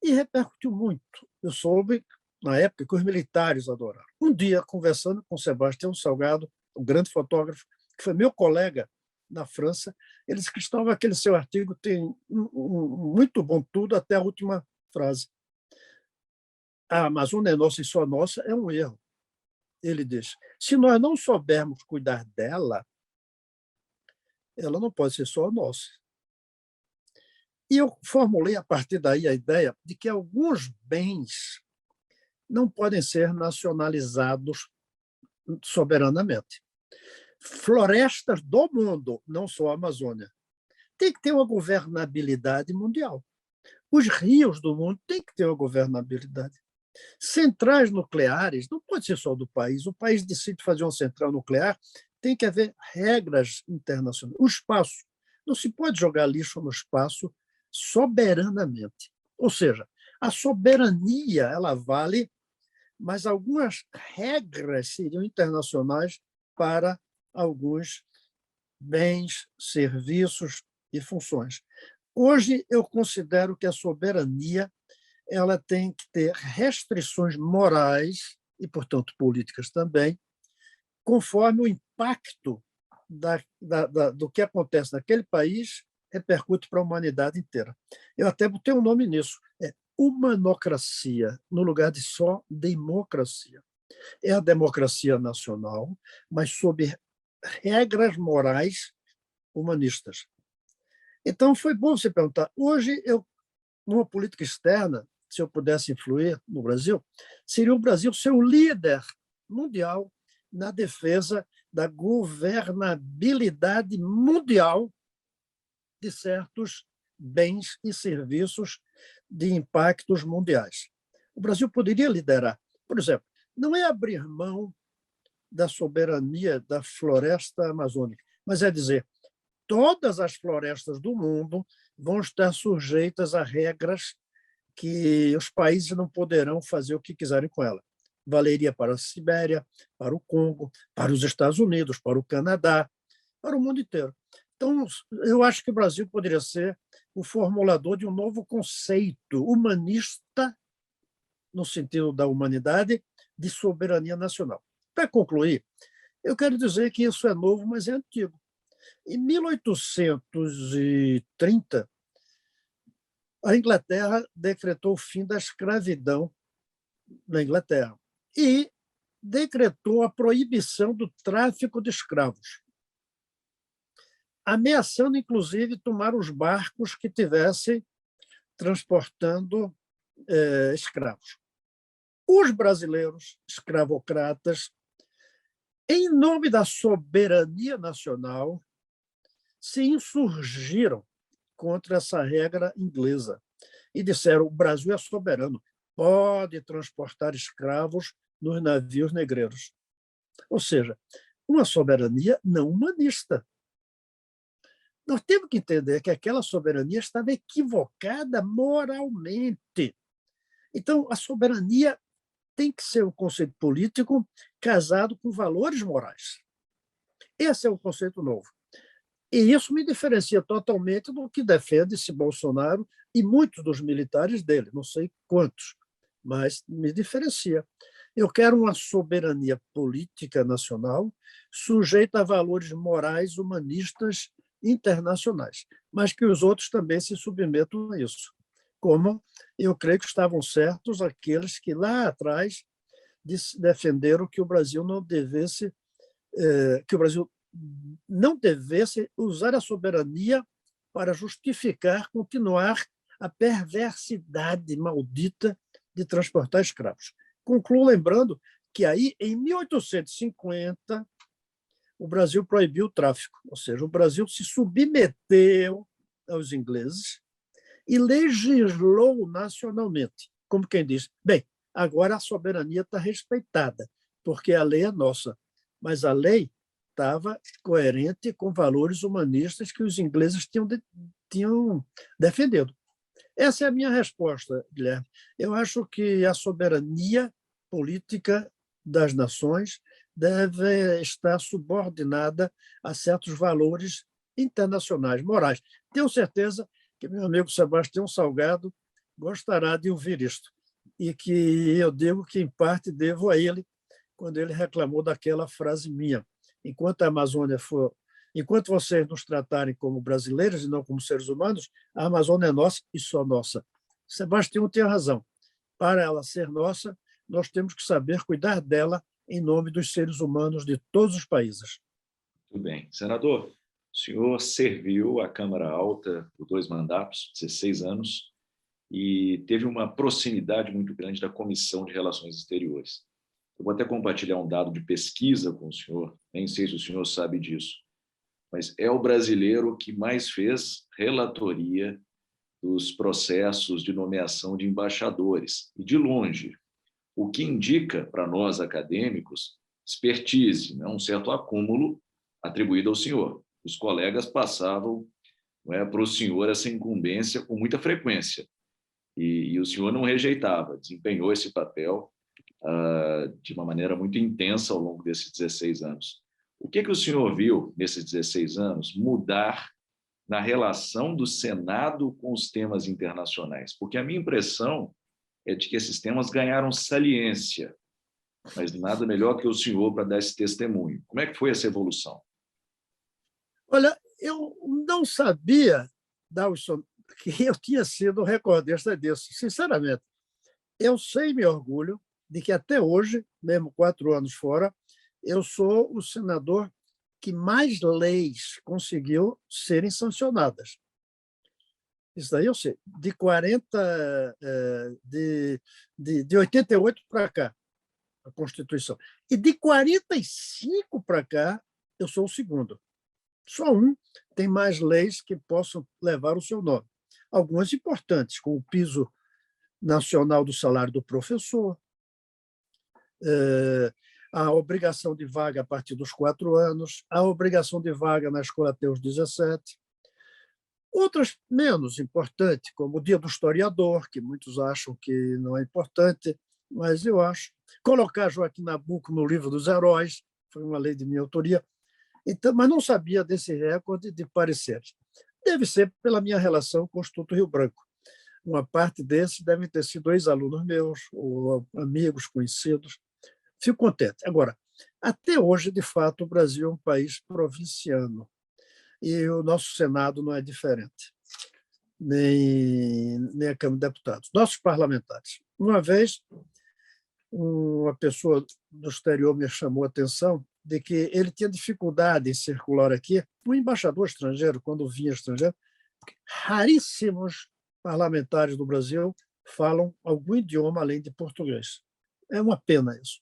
E repercutiu muito. Eu soube, na época, que os militares adoraram. Um dia, conversando com Sebastião Salgado, um grande fotógrafo, que foi meu colega na França, ele disse, Cristóvão, aquele seu artigo tem muito bom tudo até a última frase. A Amazônia é nossa e só nossa é um erro. Ele diz, se nós não soubermos cuidar dela, ela não pode ser só nossa. E eu formulei, a partir daí, a ideia de que alguns bens não podem ser nacionalizados soberanamente. Florestas do mundo, não só a Amazônia, tem que ter uma governabilidade mundial. Os rios do mundo têm que ter uma governabilidade. Centrais nucleares não pode ser só do país. O país decide fazer uma central nuclear, tem que haver regras internacionais. O espaço, não se pode jogar lixo no espaço soberanamente. Ou seja, a soberania ela vale, mas algumas regras seriam internacionais para alguns bens, serviços e funções. Hoje, eu considero que a soberania ela tem que ter restrições morais e, portanto, políticas também, conforme o impacto do que acontece naquele país repercute para a humanidade inteira. Eu até botei um nome nisso, é humanocracia, no lugar de só democracia. É a democracia nacional, mas sob regras morais humanistas. Então, foi bom você perguntar. Hoje, numa política externa, se eu pudesse influir no Brasil, seria o Brasil ser o líder mundial na defesa da governabilidade mundial de certos bens e serviços de impactos mundiais. O Brasil poderia liderar. Por exemplo, não é abrir mão da soberania da floresta amazônica, mas é dizer, todas as florestas do mundo vão estar sujeitas a regras que os países não poderão fazer o que quiserem com ela. Valeria para a Sibéria, para o Congo, para os Estados Unidos, para o Canadá, para o mundo inteiro. Então, eu acho que o Brasil poderia ser o formulador de um novo conceito humanista, no sentido da humanidade, de soberania nacional. Para concluir, eu quero dizer que isso é novo, mas é antigo. Em 1830, a Inglaterra decretou o fim da escravidão na Inglaterra e decretou a proibição do tráfico de escravos, ameaçando, inclusive, tomar os barcos que tivessem transportando escravos. Os brasileiros escravocratas, em nome da soberania nacional, se insurgiram contra essa regra inglesa e disseram: o Brasil é soberano, pode transportar escravos nos navios negreiros. Ou seja, uma soberania não humanista. Nós temos que entender que aquela soberania estava equivocada moralmente. Então, a soberania tem que ser um conceito político casado com valores morais. Esse é um conceito novo. E isso me diferencia totalmente do que defende-se Bolsonaro e muitos dos militares dele, não sei quantos, mas me diferencia. Eu quero uma soberania política nacional sujeita a valores morais humanistas internacionais, mas que os outros também se submetam a isso. Como eu creio que estavam certos aqueles que lá atrás defenderam que o Brasil não devesse usar a soberania para justificar, continuar a perversidade maldita de transportar escravos. Concluo lembrando que aí, em 1850, o Brasil proibiu o tráfico, ou seja, o Brasil se submeteu aos ingleses e legislou nacionalmente, como quem diz, bem, agora a soberania está respeitada, porque a lei é nossa, mas a lei estava coerente com valores humanistas que os ingleses tinham defendido. Essa é a minha resposta, Guilherme. Eu acho que a soberania política das nações deve estar subordinada a certos valores internacionais, morais. Tenho certeza que meu amigo Sebastião Salgado gostará de ouvir isto, e que eu digo que, em parte, devo a ele, quando ele reclamou daquela frase minha: enquanto a Amazônia enquanto vocês nos tratarem como brasileiros e não como seres humanos, a Amazônia é nossa e só nossa. Sebastião tem razão. Para ela ser nossa, nós temos que saber cuidar dela em nome dos seres humanos de todos os países.
Muito bem. Senador, o senhor serviu a Câmara Alta por 2 mandatos, 16 anos, e teve uma proximidade muito grande da Comissão de Relações Exteriores. Eu vou até compartilhar um dado de pesquisa com o senhor, nem sei se o senhor sabe disso, mas é o brasileiro que mais fez relatoria dos processos de nomeação de embaixadores, e de longe, o que indica para nós acadêmicos expertise, um certo acúmulo atribuído ao senhor. Os colegas passavam para o senhor essa incumbência com muita frequência, e o senhor não rejeitava, desempenhou esse papel de uma maneira muito intensa ao longo desses 16 anos. O que o senhor viu nesses 16 anos mudar na relação do Senado com os temas internacionais? Porque a minha impressão é de que esses temas ganharam saliência, mas nada melhor que o senhor para dar esse testemunho. Como é que foi essa evolução?
Olha, eu não sabia, Dawson, que eu tinha sido recordista disso, sinceramente. Eu sei, me orgulho, de que até hoje, mesmo 4 anos fora, eu sou o senador que mais leis conseguiu serem sancionadas. Isso daí eu sei. De 88 para cá, a Constituição. E de 45 para cá, eu sou o segundo. Só um tem mais leis que possam levar o seu nome. Algumas importantes, como o piso nacional do salário do professor, a obrigação de vaga a partir dos 4 anos, a obrigação de vaga na escola até os 17. Outras menos importantes, como o Dia do Historiador, que muitos acham que não é importante, mas eu acho. Colocar Joaquim Nabuco no livro dos heróis, foi uma lei de minha autoria, então, mas não sabia desse recorde de pareceres. Deve ser pela minha relação com o Instituto Rio Branco. Uma parte desses devem ter sido ex-alunos meus, ou amigos, conhecidos. Fico contente. Agora, até hoje, de fato, o Brasil é um país provinciano. E o nosso Senado não é diferente, nem a Câmara de Deputados. Nossos parlamentares. Uma vez, uma pessoa do exterior me chamou a atenção de que ele tinha dificuldade em circular aqui. Um embaixador estrangeiro, quando vinha estrangeiro, raríssimos parlamentares do Brasil falam algum idioma além de português. É uma pena isso.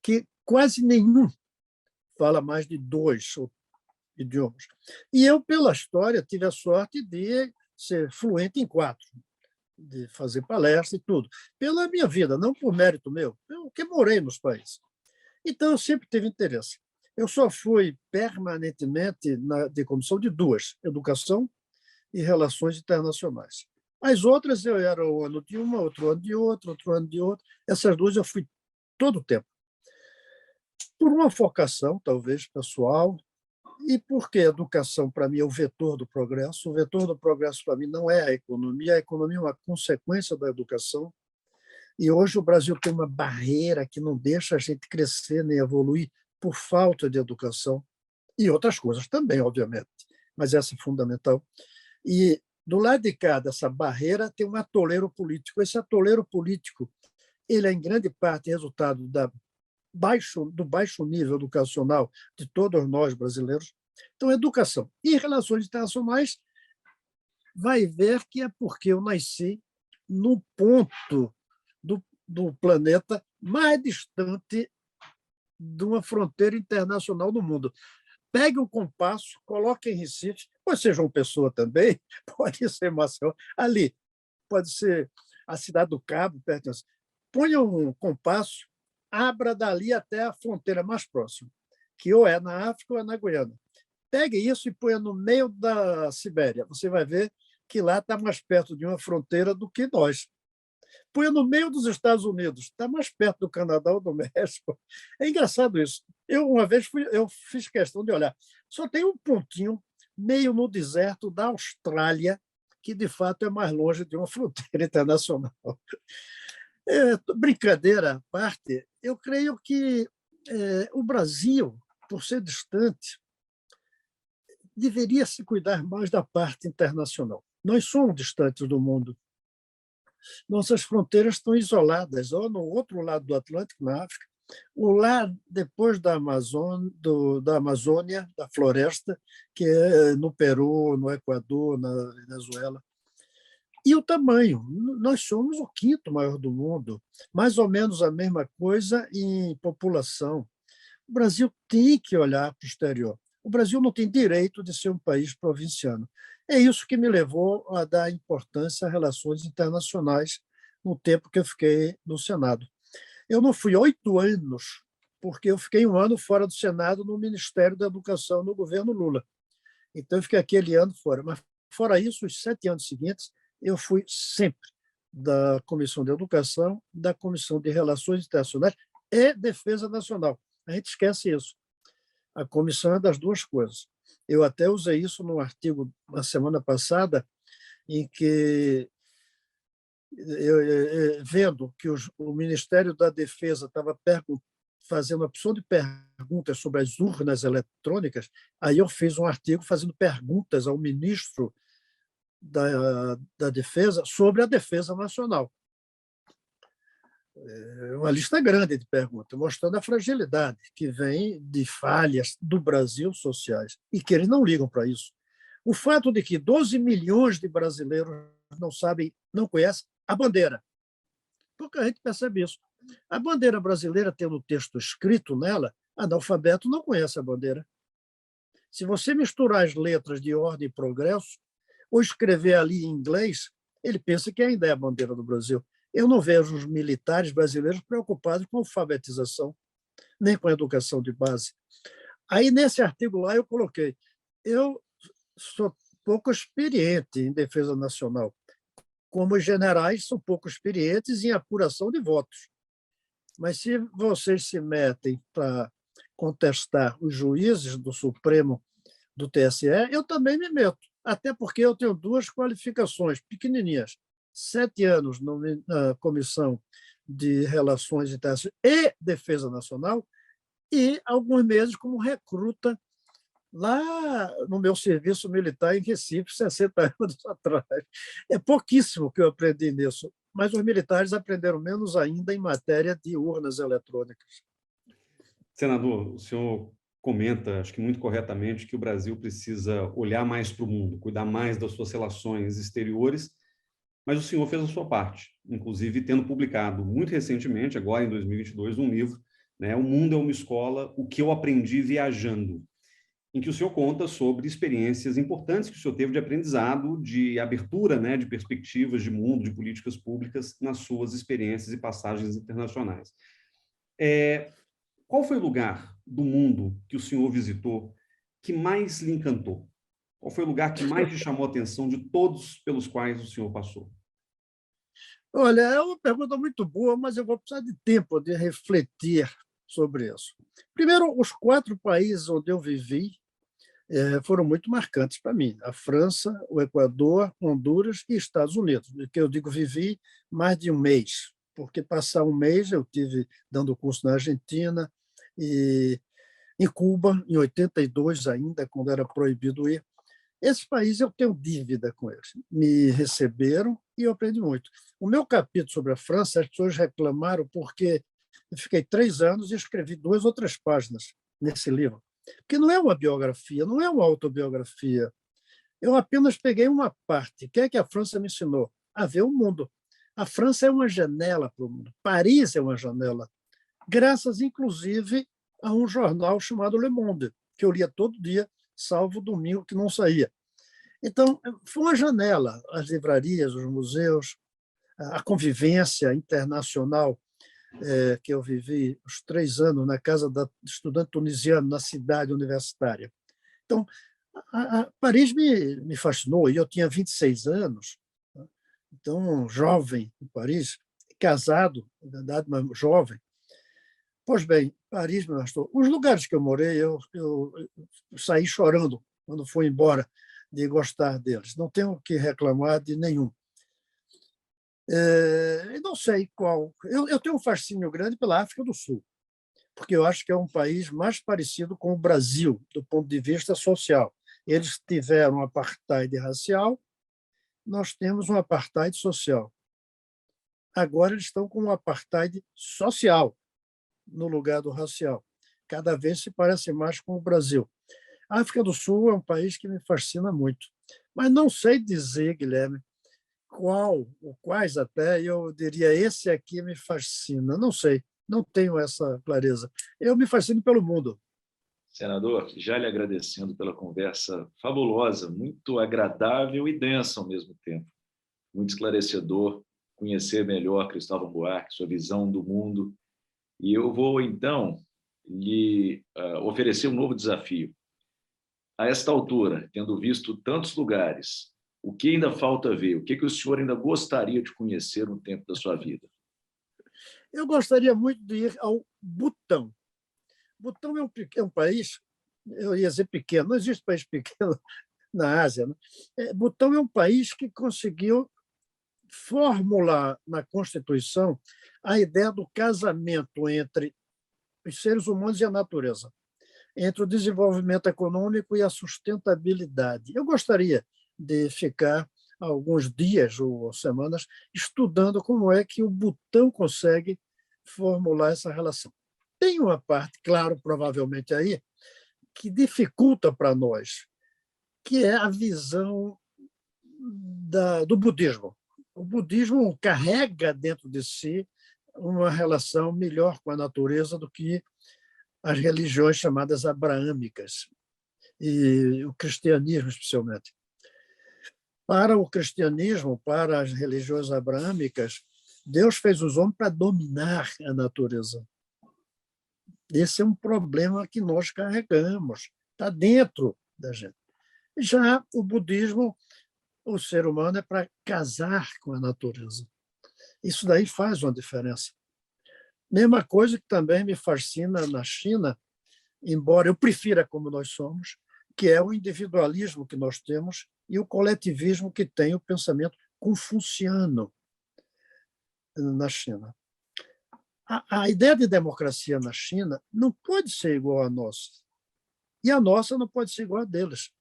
Que quase nenhum fala mais de 2 idiomas. E eu, pela história, tive a sorte de ser fluente em 4, de fazer palestra e tudo. Pela minha vida, não por mérito meu, eu que morei nos países. Então, eu sempre tive interesse. Eu só fui permanentemente de comissão de 2, educação e relações internacionais. As outras, eu era um ano de uma, outro ano de outra, outro ano de outra. Essas 2 eu fui todo o tempo. Por uma vocação, talvez, pessoal, e porque a educação, para mim, é o vetor do progresso. O vetor do progresso, para mim, não é a economia é uma consequência da educação. E hoje o Brasil tem uma barreira que não deixa a gente crescer nem evoluir por falta de educação. E outras coisas também, obviamente, mas essa é fundamental. E do lado de cá dessa barreira tem um atoleiro político. Esse atoleiro político ele é, em grande parte, resultado do baixo nível educacional de todos nós brasileiros. Então, educação. E relações internacionais, vai ver que é porque eu nasci no ponto do planeta mais distante de uma fronteira internacional do mundo. Pegue um compasso, coloque em Recife, pode ser João Pessoa também, pode ser Maceió, ali, pode ser a Cidade do Cabo, perto disso. Ponha um compasso, abra dali até a fronteira mais próxima, que ou é na África ou é na Guiana. Pegue isso e ponha no meio da Sibéria. Você vai ver que lá está mais perto de uma fronteira do que nós. Ponha no meio dos Estados Unidos, está mais perto do Canadá ou do México. É engraçado isso. Eu, uma vez, eu fiz questão de olhar. Só tem um pontinho, meio no deserto da Austrália, que, de fato, é mais longe de uma fronteira internacional. Brincadeira à parte, eu creio que o Brasil, por ser distante, deveria se cuidar mais da parte internacional. Nós somos distantes do mundo. Nossas fronteiras estão isoladas, ou no outro lado do Atlântico, na África, ou lá depois da Amazônia, da floresta, que é no Peru, no Equador, na Venezuela. E o tamanho. Nós somos o 5º maior do mundo, mais ou menos a mesma coisa em população. O Brasil tem que olhar para o exterior. O Brasil não tem direito de ser um país provinciano. É isso que me levou a dar importância a relações internacionais no tempo que eu fiquei no Senado. Eu não fui 8 anos, porque eu fiquei 1 ano fora do Senado no Ministério da Educação no governo Lula. Então, eu fiquei aquele ano fora. Mas, fora isso, os 7 anos seguintes, eu fui sempre da Comissão de Educação, da Comissão de Relações Internacionais e Defesa Nacional. A gente esquece isso. A comissão é das 2 coisas. Eu até usei isso num artigo na semana passada, em que, vendo que o Ministério da Defesa estava fazendo uma opção de perguntas sobre as urnas eletrônicas, aí eu fiz um artigo fazendo perguntas ao ministro da Defesa sobre a defesa nacional. uma lista grande de perguntas, mostrando a fragilidade que vem de falhas do Brasil sociais, e que eles não ligam para isso. O fato de que 12 milhões de brasileiros não sabem, não conhecem a bandeira. Pouca gente percebe isso. A bandeira brasileira, tendo o texto escrito nela, analfabeto não conhece a bandeira. Se você misturar as letras de ordem e progresso, ou escrever ali em inglês, ele pensa que ainda é a bandeira do Brasil. Eu não vejo os militares brasileiros preocupados com a alfabetização, nem com a educação de base. Aí, nesse artigo lá, eu coloquei, eu sou pouco experiente em defesa nacional, como os generais são pouco experientes em apuração de votos. Mas se vocês se metem para contestar os juízes do Supremo, do TSE, eu também me meto, até porque eu tenho duas qualificações pequenininhas, 7 anos na Comissão de Relações Internacionais e Defesa Nacional e alguns meses como recruta lá no meu serviço militar em Recife, 60 anos atrás. É pouquíssimo que eu aprendi nisso, mas os militares aprenderam menos ainda em matéria de urnas eletrônicas.
Senador, o senhor comenta, acho que muito corretamente, que o Brasil precisa olhar mais para o mundo, cuidar mais das suas relações exteriores, mas o senhor fez a sua parte, inclusive tendo publicado muito recentemente, agora em 2022, um livro, né, O Mundo é uma Escola, o que eu aprendi viajando, em que o senhor conta sobre experiências importantes que o senhor teve de aprendizado, de abertura, né, de perspectivas de mundo, de políticas públicas nas suas experiências e passagens internacionais. Qual foi o lugar do mundo que o senhor visitou que mais lhe encantou? Qual foi o lugar que mais lhe chamou a atenção de todos pelos quais o senhor passou?
Olha, é uma pergunta muito boa, mas eu vou precisar de tempo de refletir sobre isso. Primeiro, os 4 países onde eu vivi foram muito marcantes para mim. A França, o Equador, Honduras e Estados Unidos, que eu digo vivi mais de um mês, porque passar um mês eu tive dando curso na Argentina e em Cuba, em 82 ainda, quando era proibido ir. Esses países eu tenho dívida com eles. Me receberam e eu aprendi muito. O meu capítulo sobre a França, as pessoas reclamaram porque eu fiquei 3 anos e escrevi 2 ou 3 páginas nesse livro. Porque não é uma biografia, não é uma autobiografia. Eu apenas peguei uma parte. O que é que a França me ensinou? A ver o mundo. A França é uma janela para o mundo. Paris é uma janela. Graças, inclusive, a um jornal chamado Le Monde, que eu lia todo dia, salvo domingo, que não saía. Então, foi uma janela. As livrarias, os museus, a convivência internacional, que eu vivi os 3 anos na casa da estudante tunisiana, na cidade universitária. Então, Paris me fascinou, e eu tinha 26 anos, então, jovem em Paris, casado, na verdade, mas jovem. Pois bem, Paris me bastou. Os lugares que eu morei, eu saí chorando quando fui embora de gostar deles. Não tenho que reclamar de nenhum. Não sei qual. Eu tenho um fascínio grande pela África do Sul, porque eu acho que é um país mais parecido com o Brasil, do ponto de vista social. Eles tiveram um apartheid racial, nós temos um apartheid social. Agora eles estão com um apartheid social no lugar do racial. Cada vez se parece mais com o Brasil. A África do Sul é um país que me fascina muito, mas não sei dizer, Guilherme, qual ou quais até eu diria esse aqui me fascina. Não sei, não tenho essa clareza. Eu me fascino pelo mundo.
Senador, já lhe agradecendo pela conversa fabulosa, muito agradável e densa ao mesmo tempo. Muito esclarecedor conhecer melhor Cristóvão Buarque, sua visão do mundo. E eu vou, então, lhe oferecer um novo desafio. A esta altura, tendo visto tantos lugares, o que ainda falta ver? O que o senhor ainda gostaria de conhecer no tempo da sua vida?
Eu gostaria muito de ir ao Butão. Butão é um país, eu ia dizer pequeno, não existe país pequeno na Ásia. Né? Butão é um país que conseguiu formular na Constituição a ideia do casamento entre os seres humanos e a natureza, entre o desenvolvimento econômico e a sustentabilidade. Eu gostaria de ficar alguns dias ou semanas estudando como é que o Butão consegue formular essa relação. Tem uma parte, claro, provavelmente aí, que dificulta para nós, que é a visão do budismo. O budismo carrega dentro de si uma relação melhor com a natureza do que as religiões chamadas abraâmicas, e o cristianismo, especialmente. Para o cristianismo, para as religiões abraâmicas, Deus fez os homens para dominar a natureza. Esse é um problema que nós carregamos, está dentro da gente. Já o budismo, o ser humano é para casar com a natureza. Isso daí faz uma diferença. Mesma coisa que também me fascina na China, embora eu prefira como nós somos, que é o individualismo que nós temos e o coletivismo que tem o pensamento confuciano na China. A ideia de democracia na China não pode ser igual à nossa. E a nossa não pode ser igual a deles.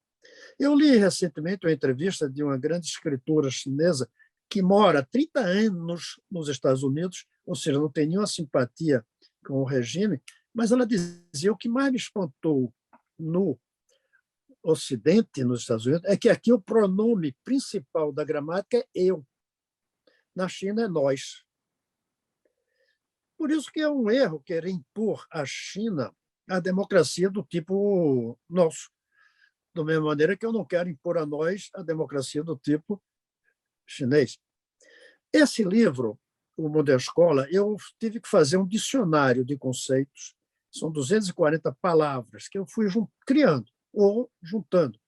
Eu li recentemente uma entrevista de uma grande escritora chinesa que mora há 30 anos nos Estados Unidos, ou seja, não tem nenhuma simpatia com o regime, mas ela dizia: o que mais me espantou no Ocidente, nos Estados Unidos, é que aqui o pronome principal da gramática é eu. Na China é nós. Por isso que é um erro querer impor à China a democracia do tipo nosso. Da mesma maneira que eu não quero impor a nós a democracia do tipo chinês. Esse livro, O Mundo é a Escola, eu tive que fazer um dicionário de conceitos. São 240 palavras que eu fui criando ou juntando.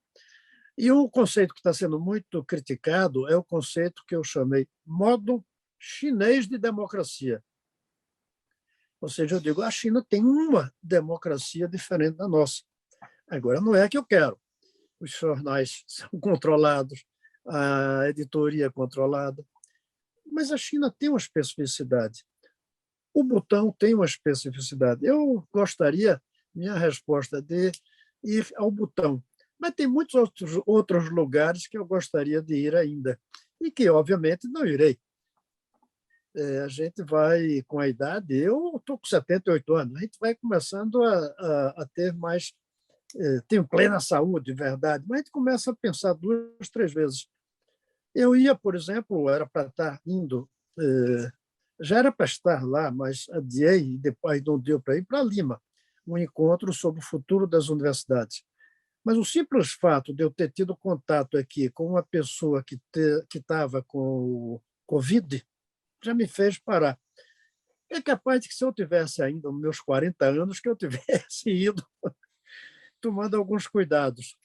E o conceito que está sendo muito criticado é o conceito que eu chamei modo chinês de democracia. Ou seja, eu digo, a China tem uma democracia diferente da nossa. Agora, não é que eu quero. Os jornais são controlados, a editoria é controlada, mas a China tem uma especificidade. O Butão tem uma especificidade. Eu gostaria, minha resposta, de ir ao Butão, mas tem muitos outros lugares que eu gostaria de ir ainda, e que, obviamente, não irei. A gente vai, com a idade, eu estou com 78 anos, a gente vai começando a ter mais... Tenho plena saúde, verdade, mas a gente começa a pensar 2, 3 vezes. Eu ia, por exemplo, era para estar indo, já era para estar lá, mas adiei e depois não deu para ir para Lima, um encontro sobre o futuro das universidades. Mas o simples fato de eu ter tido contato aqui com uma pessoa que estava com o Covid já me fez parar. É capaz de que, se eu tivesse ainda nos meus 40 anos, que eu tivesse ido tomando alguns cuidados.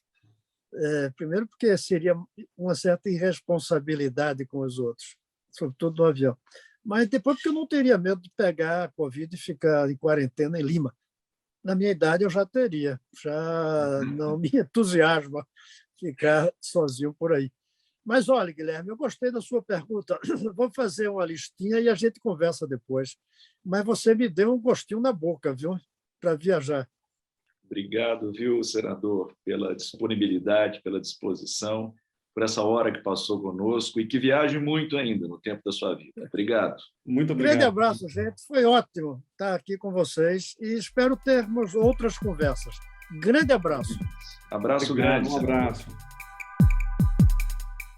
Primeiro, porque seria uma certa irresponsabilidade com os outros, sobretudo no avião. Mas depois, porque eu não teria medo de pegar a Covid e ficar em quarentena em Lima. Na minha idade, eu já teria. Já não me entusiasma ficar sozinho por aí. Mas, olha, Guilherme, eu gostei da sua pergunta. Vou fazer uma listinha e a gente conversa depois. Mas você me deu um gostinho na boca, viu? Para viajar.
Obrigado, viu, senador, pela disponibilidade, pela disposição, por essa hora que passou conosco e que viaje muito ainda no tempo da sua vida. Obrigado.
Muito obrigado.
Grande abraço, gente. Foi ótimo estar aqui com vocês e espero termos outras conversas. Grande abraço.
Abraço
Obrigado,
grande.
Um abraço.